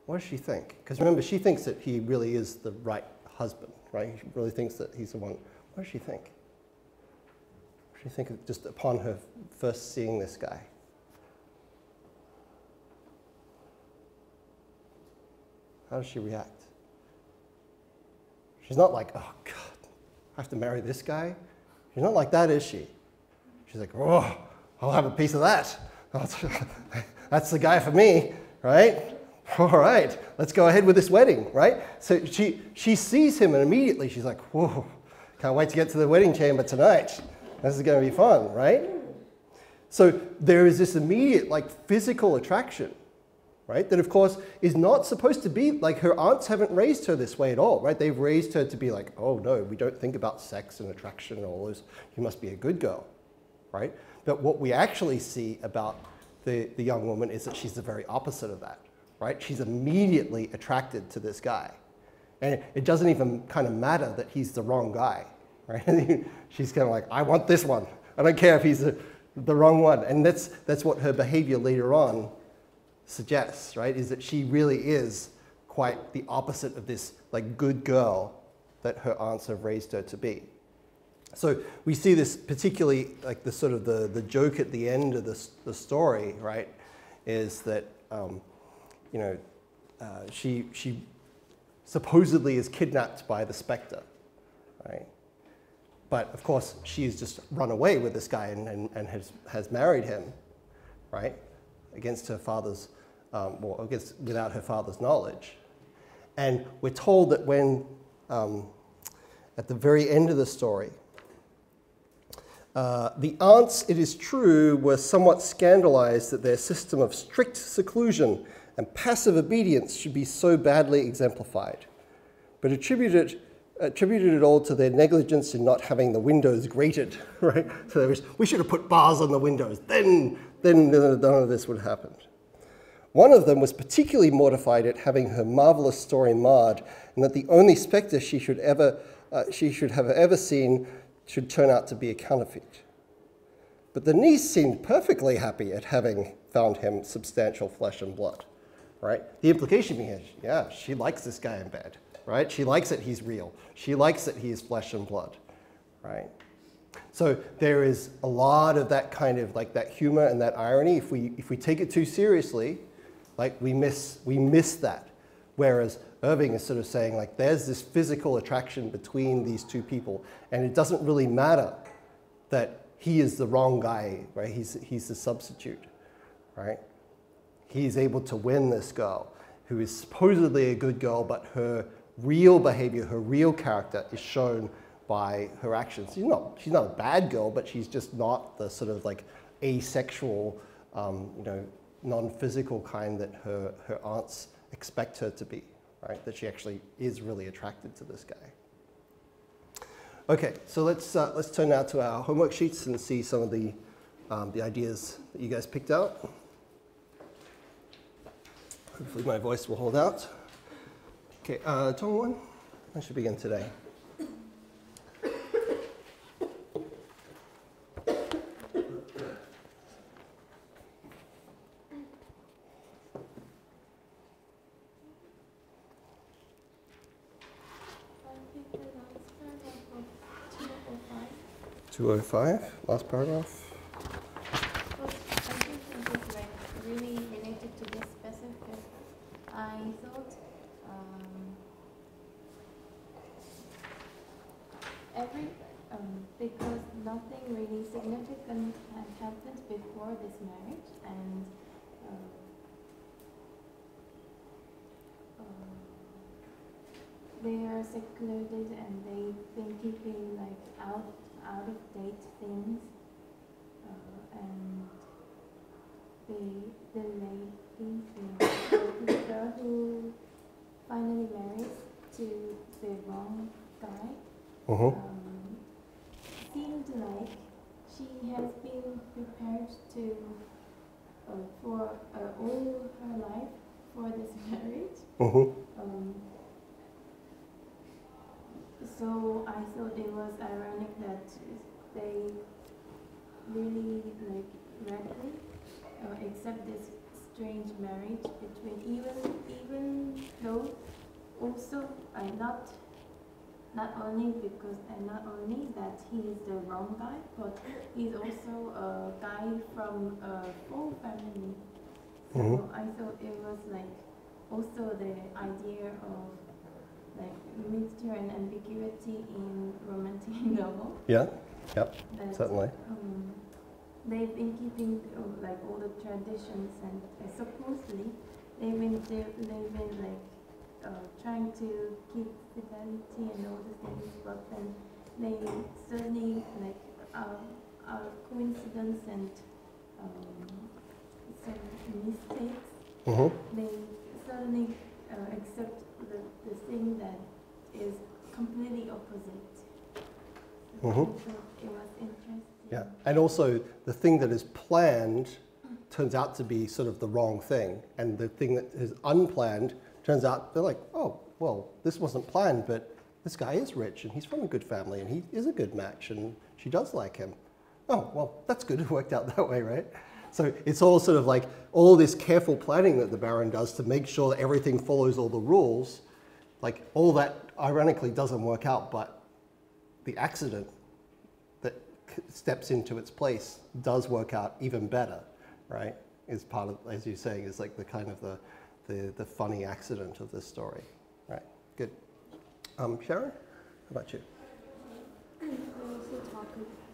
What does she think? Because remember, she thinks that he really is the right husband, right? She really thinks that he's the one. What does she think? What does she think just upon her first seeing this guy? How does she react? She's not like, oh, God, I have to marry this guy. She's not like that, is she? She's like, oh, I'll have a piece of that. That's the guy for me, right? All right, let's go ahead with this wedding, right? So she sees him and immediately she's like, whoa, can't wait to get to the wedding chamber tonight. This is going to be fun, right? So there is this immediate like physical attraction, right? That of course is not supposed to be, like her aunts haven't raised her this way at all, right? They've raised her to be like, oh no, we don't think about sex and attraction and all those. You must be a good girl, right? But what we actually see about the young woman is that she's the very opposite of that, right? She's immediately attracted to this guy. And it doesn't even kind of matter that he's the wrong guy, right? She's kind of like, I want this one. I don't care if he's the wrong one. And that's what her behavior later on suggests, right? Is that she really is quite the opposite of this like good girl that her aunts have raised her to be. So we see this particularly like the sort of the joke at the end of the story, right? Is that you know, she supposedly is kidnapped by the specter, right? But of course, she's just run away with this guy and has married him, right? Against her father's, well, without her father's knowledge. And we're told that when, at the very end of the story, the aunts, it is true, were somewhat scandalized that their system of strict seclusion and passive obedience should be so badly exemplified, but attributed it all to their negligence in not having the windows grated, right? So we should have put bars on the windows, then none of this would have happened. One of them was particularly mortified at having her marvelous story marred, and that the only spectre she should have ever seen should turn out to be a counterfeit. But the niece seemed perfectly happy at having found him substantial flesh and blood, right? The implication being, yeah, she likes this guy in bed, right? She likes that he's real. She likes that he is flesh and blood, right? So there is a lot of that kind of like that humor and that irony. If we take it too seriously, like we miss that. Whereas Irving is sort of saying like there's this physical attraction between these two people, and it doesn't really matter that he is the wrong guy, right? He's the substitute, right? He's able to win this girl who is supposedly a good girl, but her real behavior, her real character is shown by her actions. She's not a bad girl, but she's just not the sort of like asexual, you know, non-physical kind that her aunts expect her to be, right? That she actually is really attracted to this guy. Okay, so let's turn now to our homework sheets and see some of the ideas that you guys picked out. Hopefully my voice will hold out. Okay, Tong One, I should begin today. Last paragraph. Well, I think it is like really related to this specific. I thought because nothing really significant had happened before this marriage, and they are secluded and they've been keeping like out of date things, and the girl who finally marries to the wrong guy seemed like she has been prepared to for all her life for this marriage. So I thought it was ironic that they really like readily accept this strange marriage between, even though also not only that he is the wrong guy, but he's also a guy from a full family. So I thought it was like also the idea of like mystery and ambiguity in romantic novel. Yeah, yep, certainly. they've been keeping like all the traditions, and supposedly they've been like trying to keep fidelity and all the things, but then they certainly like coincidence and some mistakes. They certainly accept the thing that is completely opposite. So I thought it was interesting. Yeah, and also the thing that is planned turns out to be sort of the wrong thing, and the thing that is unplanned turns out they're like, oh, well, this wasn't planned, but this guy is rich and he's from a good family and he is a good match and she does like him. Oh, well, that's good. It worked out that way, right? So it's all sort of like all this careful planning that the Baron does to make sure that everything follows all the rules. Like all that ironically doesn't work out, but the accident that steps into its place does work out even better, right? Is part of, as you're saying, is like the kind of the funny accident of this story, right? Good. Sharon, how about you?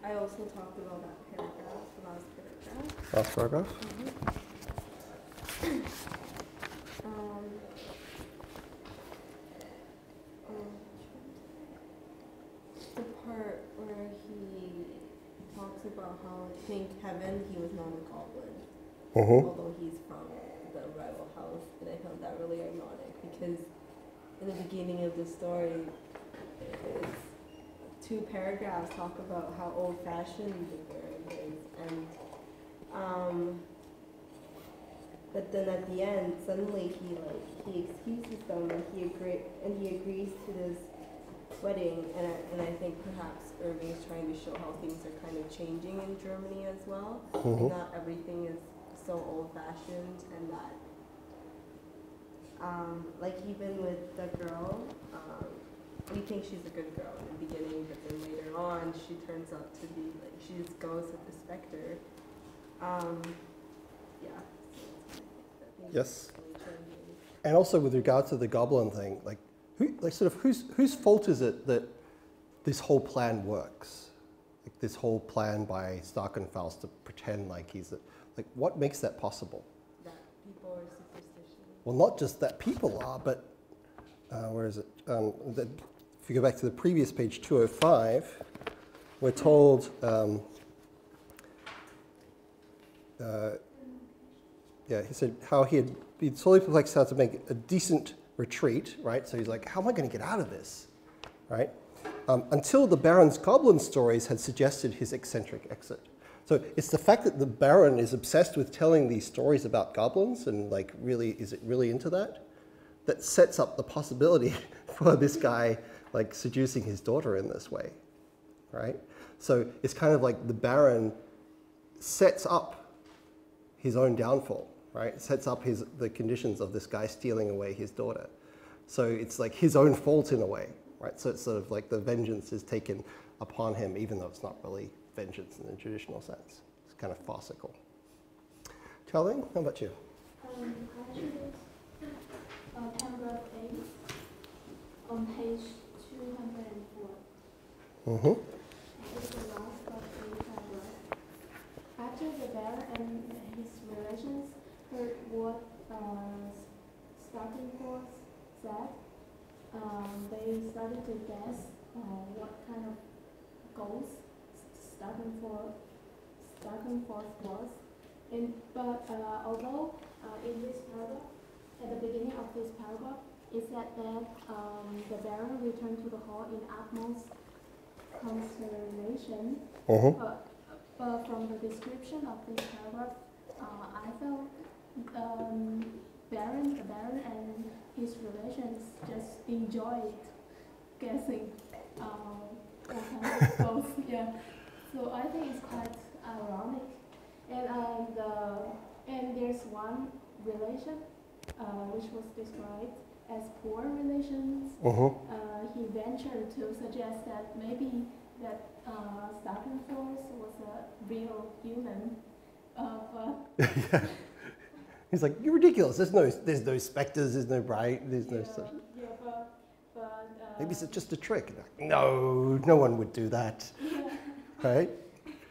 I also talked about that paragraph, the last paragraph. Last paragraph? The part where he talks about how I think heaven he was not a goblin, although he's from the rival house, and I found that really ironic because in the beginning of the story, it's 2 paragraphs talk about how old-fashioned the Baron is, and but then at the end, suddenly he excuses them and he agrees to this wedding, and I think perhaps Irving is trying to show how things are kind of changing in Germany as well. And not everything is so old-fashioned, and that like even with the girl, we think she's a good girl in the beginning, but then later on she turns out to be like she just goes with the specter. Yeah. Yes. And also with regard to the goblin thing, like whose fault is it that this whole plan works? Like this whole plan by Starkenfaust to pretend like he's like what makes that possible? That people are superstitious. Well, not just that people are, but where is it? If you go back to the previous page, 205, we're told. Yeah, he said how he had been solely perplexed how to make a decent retreat, right? So he's like, how am I going to get out of this, right? Until the Baron's goblin stories had suggested his eccentric exit. So it's the fact that the Baron is obsessed with telling these stories about goblins and like really, is it really into that? That sets up the possibility for this guy like seducing his daughter in this way, right? So it's kind of like the Baron sets up his own downfall, right? Sets up the conditions of this guy stealing away his daughter. So it's like his own fault in a way, right? So it's sort of like the vengeance is taken upon him, even though it's not really vengeance in the traditional sense. It's kind of farcical. Charlene, how about you? I choose paragraph 8 on page 204. It's the last of the paragraph. After the Baron and his relations heard what Starkenforth said, they started to guess what kind of goals Starkenforth was. But although in this paragraph, at the beginning of this paragraph, it said that the Baron returned to the hall in utmost consternation. But from the description of this paragraph, I felt the Baron and his relations just enjoyed guessing what kind of goals. Yeah. So I think it's quite ironic. And there's one relation which was described as poor relations. He ventured to suggest that maybe that Starkenforth was a real human, but Yeah. He's like, you're ridiculous. There's no specters. There's no bright. There's no such. Yeah, but Maybe it's just a trick. Like, no one would do that, yeah. right?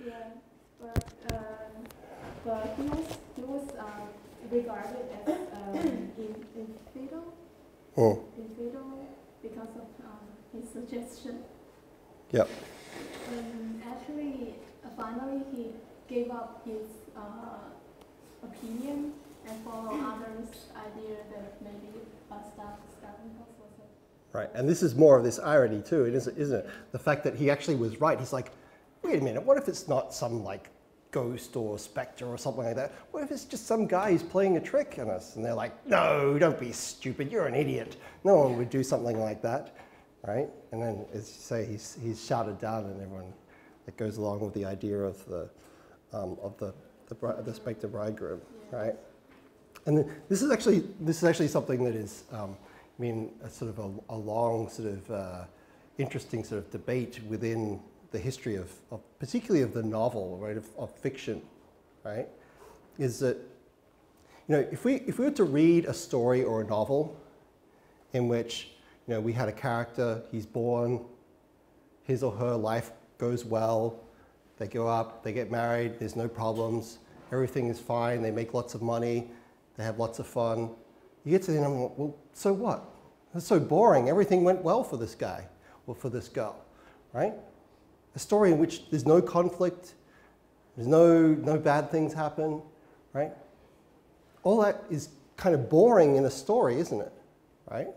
Yeah, but but he was regarded as infidel because of his suggestion. Yep. And actually, finally, he gave up his opinion and followed others' idea that maybe starting post was a... Right, and this is more of this irony too, isn't it? The fact that he actually was right. He's like, wait a minute, what if it's not some like ghost or specter or something like that? What if it's just some guy who's playing a trick on us? And they're like, no, don't be stupid, you're an idiot. No one would do something like that, right? And then, as you say, he's shouted down, and everyone that goes along with the idea of the specter bridegroom, right? And then this is actually something that is, I mean, a sort of a long sort of interesting sort of debate within the history of particularly of the novel, right, of fiction, right, is that, you know, if we were to read a story or a novel in which, you know, we had a character, he's born, his or her life goes well, they go up, they get married, there's no problems, everything is fine, they make lots of money, they have lots of fun. You get to the end and well, so what? That's so boring. Everything went well for this guy or for this girl, right? A story in which there's no conflict, there's no bad things happen, right? All that is kind of boring in a story, isn't it, right?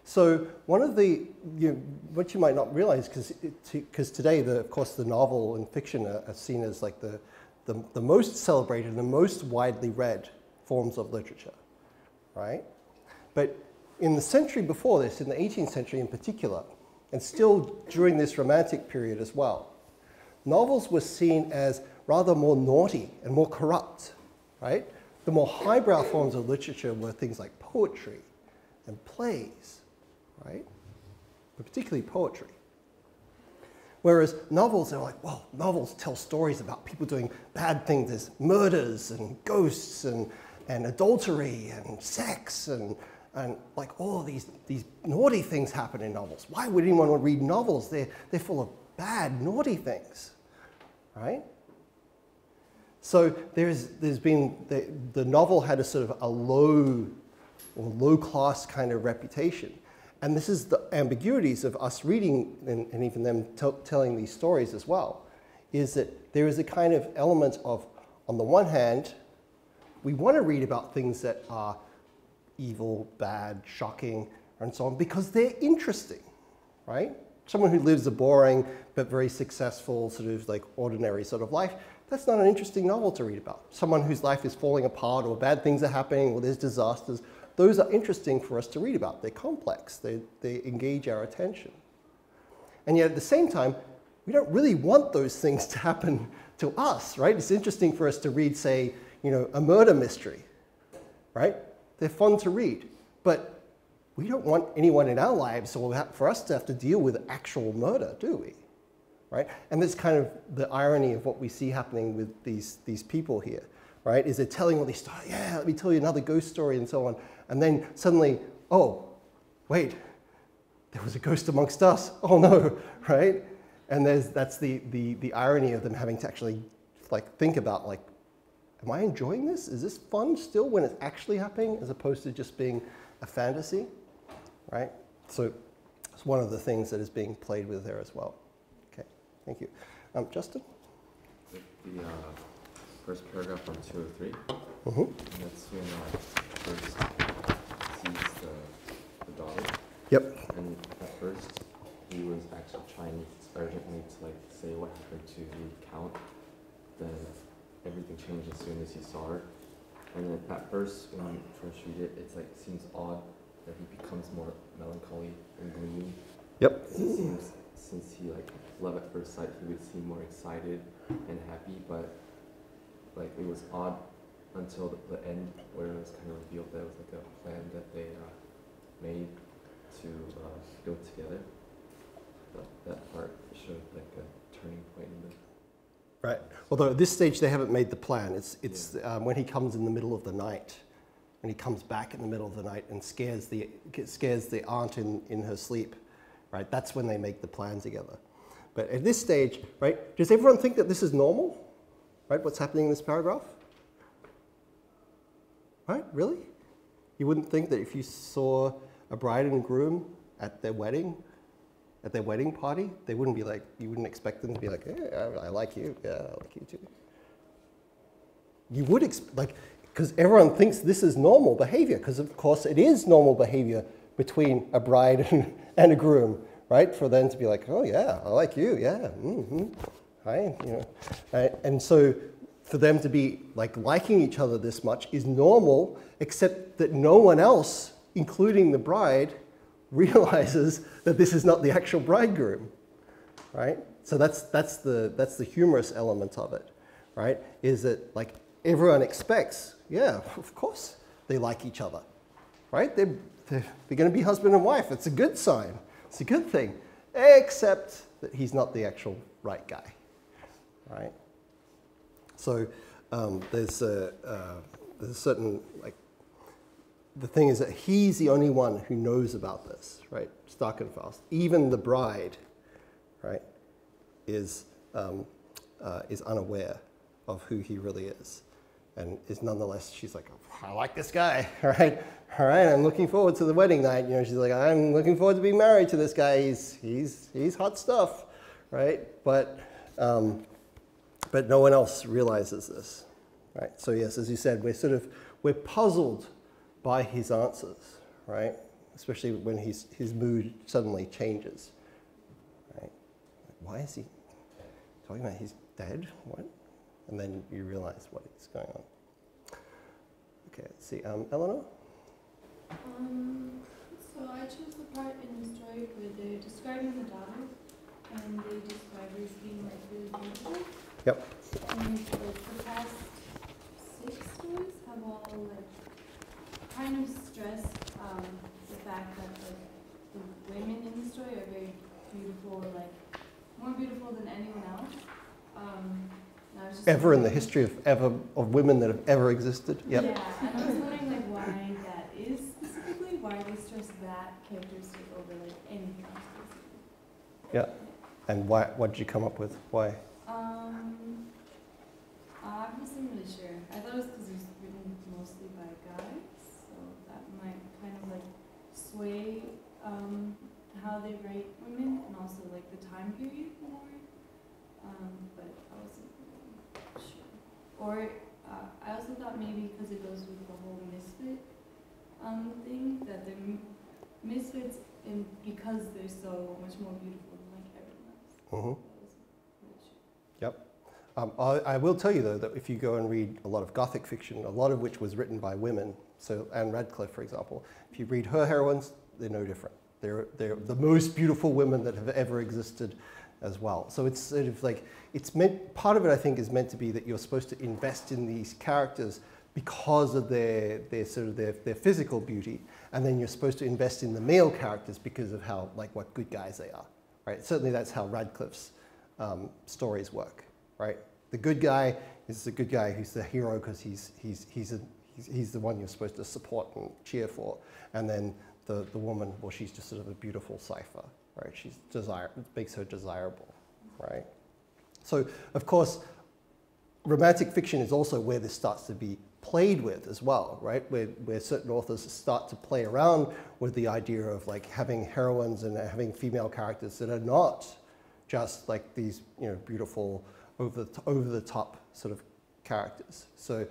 So one of the, what you might not realize, because today, of course, the novel and fiction are seen as like the most celebrated and the most widely read forms of literature, right? But in the century before this, in the 18th century in particular, and still during this Romantic period as well, novels were seen as rather more naughty and more corrupt, right? The more highbrow forms of literature were things like poetry and plays, right? But particularly poetry. Whereas novels, they're like, well, novels tell stories about people doing bad things. There's murders and ghosts and adultery and sex and like all of these naughty things happen in novels. Why would anyone want to read novels? They're full of bad, naughty things, right? So there's been, the novel had a sort of a low class kind of reputation. And this is the ambiguities of us reading and even them telling these stories as well, is that there is a kind of element of, on the one hand, we want to read about things that are evil, bad, shocking, and so on, because they're interesting, right? Someone who lives a boring but very successful sort of like ordinary sort of life, that's not an interesting novel to read about. Someone whose life is falling apart or bad things are happening or there's disasters, those are interesting for us to read about. They're complex, they engage our attention. And yet at the same time, we don't really want those things to happen to us, right? It's interesting for us to read, say, you know, a murder mystery, right? They're fun to read, but we don't want anyone in our lives or for us to have to deal with actual murder, do we? Right? And that's kind of the irony of what we see happening with these people here, right? Is they're telling all these stories, yeah, let me tell you another ghost story and so on. And then suddenly, oh, wait, there was a ghost amongst us. Oh no, right? And that's the irony of them having to actually like think about like, am I enjoying this? Is this fun still when it's actually happening as opposed to just being a fantasy, right? So it's one of the things that is being played with there as well. Okay, thank you. Justin? The first paragraph on 203. Mm-hmm. That's when first sees the daughter. Yep. And at first, he was actually trying urgently to like say what happened to the count. Then everything changed as soon as he saw her. And then at first, when you first read it, it's like seems odd that he becomes more melancholy and gloomy. Yep. It seems since he like love at first sight, he would seem more excited and happy, but like it was odd until the end where it was kind of revealed that it was like a plan that they made to go together. That part showed like a turning point in the... Right. Although at this stage they haven't made the plan. It's when he comes in the middle of the night, when he comes back in the middle of the night and scares the aunt in her sleep, right? That's when they make the plan together. But at this stage, right, does everyone think that this is normal? Right? What's happening in this paragraph? Right? Really? You wouldn't think that if you saw a bride and groom at their wedding party, they wouldn't be like, you wouldn't expect them to be like, hey, I like you. Yeah, I like you too. You would because everyone thinks this is normal behavior, because of course it is normal behavior between a bride and a groom, right? For them to be like, oh yeah, I like you, yeah, hi, you know. And so for them to be like liking each other this much is normal, except that no one else, including the bride, realizes that this is not the actual bridegroom, right? So that's the humorous element of it, right? Is that like everyone expects, yeah, of course they like each other, right? They're going to be husband and wife. It's a good sign. It's a good thing, except that he's not the actual right guy, right? So there's a certain, like, the thing is that he's the only one who knows about this, right? Stark and fast. Even the bride, right, is unaware of who he really is, and is nonetheless, she's like, oh, I like this guy, all right, I'm looking forward to the wedding night. You know, she's like, I'm looking forward to being married to this guy. He's hot stuff, right? But no one else realizes this, right? So yes, as you said, we're puzzled by his answers, right? Especially when his mood suddenly changes, right? Why is he talking about he's dead? What? And then you realize what is going on. Okay, let's see. Eleanor? So I chose the part in the story where they're describing the daughter, and they describe her as being like really beautiful. Yep. And like the past 6 stories have all like kind of stressed the fact that like the women in the story are very beautiful, like more beautiful than anyone else. And I was just Ever in the history of women that have ever existed? Yep. Yeah, and I was wondering like why that is specifically, why they stress that characteristic over like anything else basically. Yeah. And what did you come up with? Why? I wasn't really sure. I thought it was because it was written mostly by guys, so that might kind of like sway how they write women and also like the time period more. But I wasn't really sure. Or I also thought maybe because it goes with the whole misfit thing, that they're misfits because they're so much more beautiful than like everyone else. Mm-hmm. I wasn't really sure. Yep. I will tell you though that if you go and read a lot of Gothic fiction, a lot of which was written by women, so Anne Radcliffe, for example, if you read her heroines, they're no different. They're the most beautiful women that have ever existed as well. So it's sort of like, it's meant, part of it I think is meant to be that you're supposed to invest in these characters because of their physical beauty, and then you're supposed to invest in the male characters because of how, like, what good guys they are, right? Certainly that's how Radcliffe's stories work, right? The good guy is the good guy who's the hero because he's the one you're supposed to support and cheer for, and then the woman, well, she's just sort of a beautiful cipher, right? It makes her desirable, right? So, of course, romantic fiction is also where this starts to be played with as well, right? Where certain authors start to play around with the idea of like having heroines and having female characters that are not just like these, you know, beautiful, over the top sort of characters. So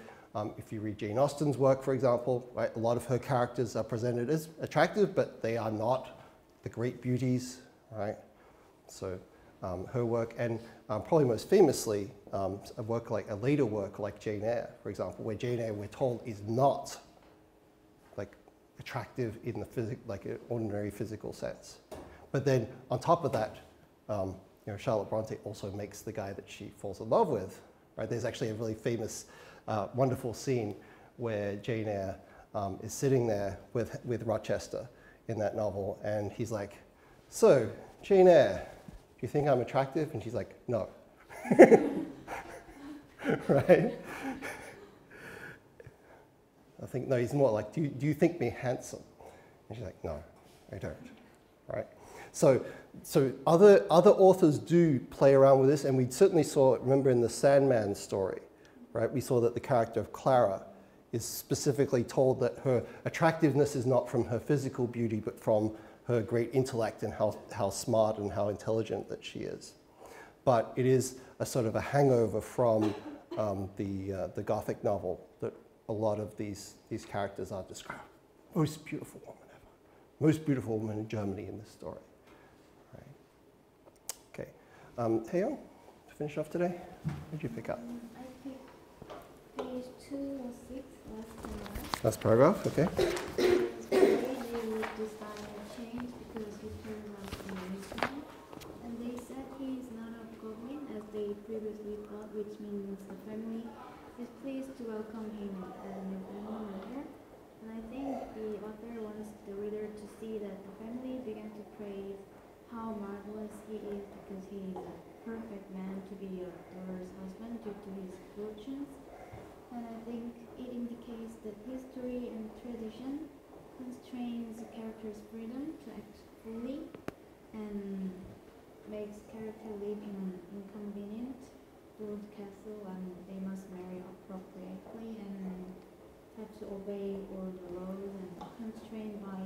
if you read Jane Austen's work, for example, right, a lot of her characters are presented as attractive, but they are not the great beauties, right? So her work, and probably most famously, a later work like Jane Eyre, for example, where Jane Eyre, we're told, is not like attractive in the like an ordinary physical sense. But then on top of that, you know, Charlotte Bronte also makes the guy that she falls in love with, right? There's actually a really famous, wonderful scene where Jane Eyre is sitting there with Rochester in that novel, and he's like, "So, Jane Eyre, do you think I'm attractive?" And she's like, "No." Right? I think, no, he's more like, do you think me handsome? And she's like, "No, I don't." Right? So other authors do play around with this, and we certainly saw it, remember in the Sandman story, right? We saw that the character of Clara is specifically told that her attractiveness is not from her physical beauty, but from her great intellect and how smart and how intelligent that she is. But it is a sort of a hangover from the Gothic novel that a lot of these characters are described. Most beautiful woman ever. Most beautiful woman in Germany in this story. Right. Okay. Hyeon, to finish off today, what did you pick up? I picked page 2 or 6, Last paragraph, okay. The way they would decide a change because he turned out to be original. And they said he is not a goblin as they previously thought, which means the family is pleased to welcome him as a new family member. And I think the author wants the reader to see that the family began to praise how marvelous he is because he is a perfect man to be a daughter's husband due to his fortunes. And I think it indicates that history and tradition constrains the character's freedom to act fully and makes character live in an inconvenient old castle, and they must marry appropriately and have to obey all the laws and constrained by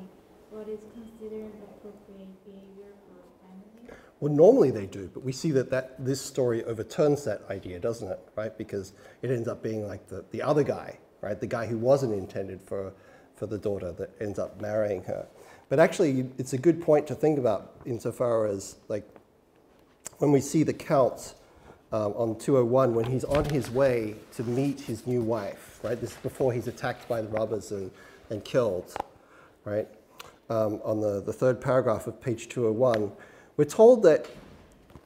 what is considered appropriate behavior for a family. Well, normally they do, but we see that this story overturns that idea, doesn't it? Right? Because it ends up being like the other guy, right? The guy who wasn't intended for the daughter that ends up marrying her. But actually, it's a good point to think about insofar as, like, when we see the Count on 201, when he's on his way to meet his new wife, right? This is before he's attacked by the robbers and killed, right? On the third paragraph of page 201, we're told that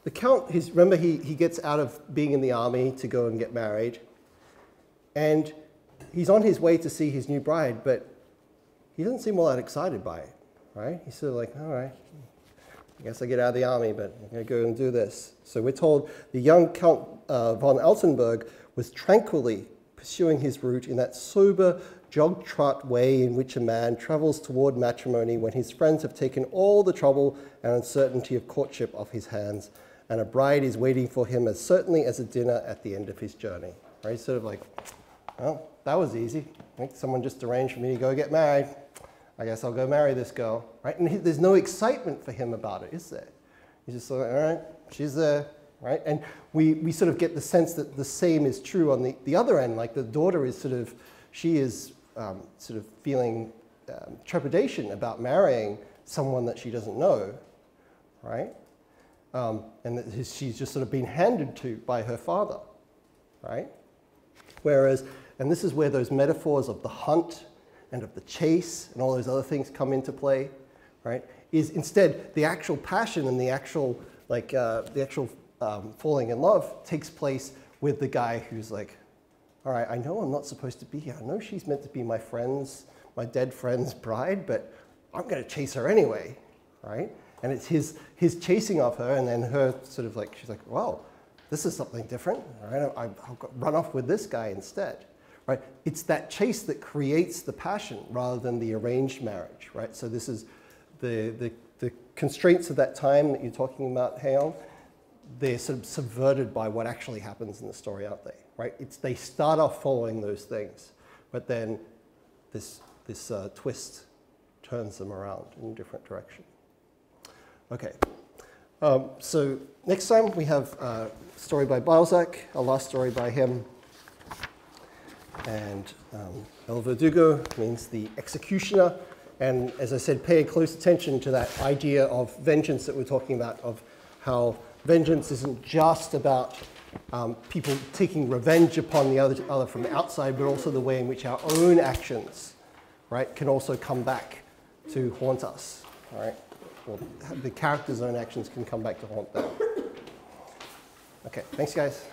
the Count, remember he gets out of being in the army to go and get married, and he's on his way to see his new bride, but he doesn't seem all that excited by it, right? He's sort of like, all right, I guess I get out of the army, but I'm going to go and do this. So we're told the young Count von Altenburg was tranquilly pursuing his route in that sober, jog-trot way in which a man travels toward matrimony when his friends have taken all the trouble and uncertainty of courtship off his hands, and a bride is waiting for him as certainly as a dinner at the end of his journey. Right? Sort of like, well, that was easy. Right? Someone just arranged for me to go get married. I guess I'll go marry this girl. Right? And there's no excitement for him about it, is there? He's just like, all right, she's there. Right? And we sort of get the sense that the same is true on the other end. Like the daughter is sort of, she is sort of feeling trepidation about marrying someone that she doesn't know, right? And that she's just sort of been handed to by her father, right? Whereas, and this is where those metaphors of the hunt and of the chase and all those other things come into play, right? Is instead the actual passion and the actual falling in love takes place with the guy who's like, all right, I know I'm not supposed to be here. I know she's meant to be my dead friend's bride, but I'm going to chase her anyway, right? And it's his chasing of her, and then her sort of like, she's like, well, this is something different, right? I'll run off with this guy instead, right? It's that chase that creates the passion rather than the arranged marriage, right? So this is the constraints of that time that you're talking about, Haeyoung. They're sort of subverted by what actually happens in the story, aren't they? Right? They start off following those things, but then this twist turns them around in a different direction. Okay, so next time we have a story by Balzac, a last story by him, and El Verdugo means the executioner, and as I said, pay close attention to that idea of vengeance that we're talking about, of how vengeance isn't just about people taking revenge upon the other from the outside, but also the way in which our own actions, right, can also come back to haunt us, right? Or the character's own actions can come back to haunt them. Okay, thanks guys.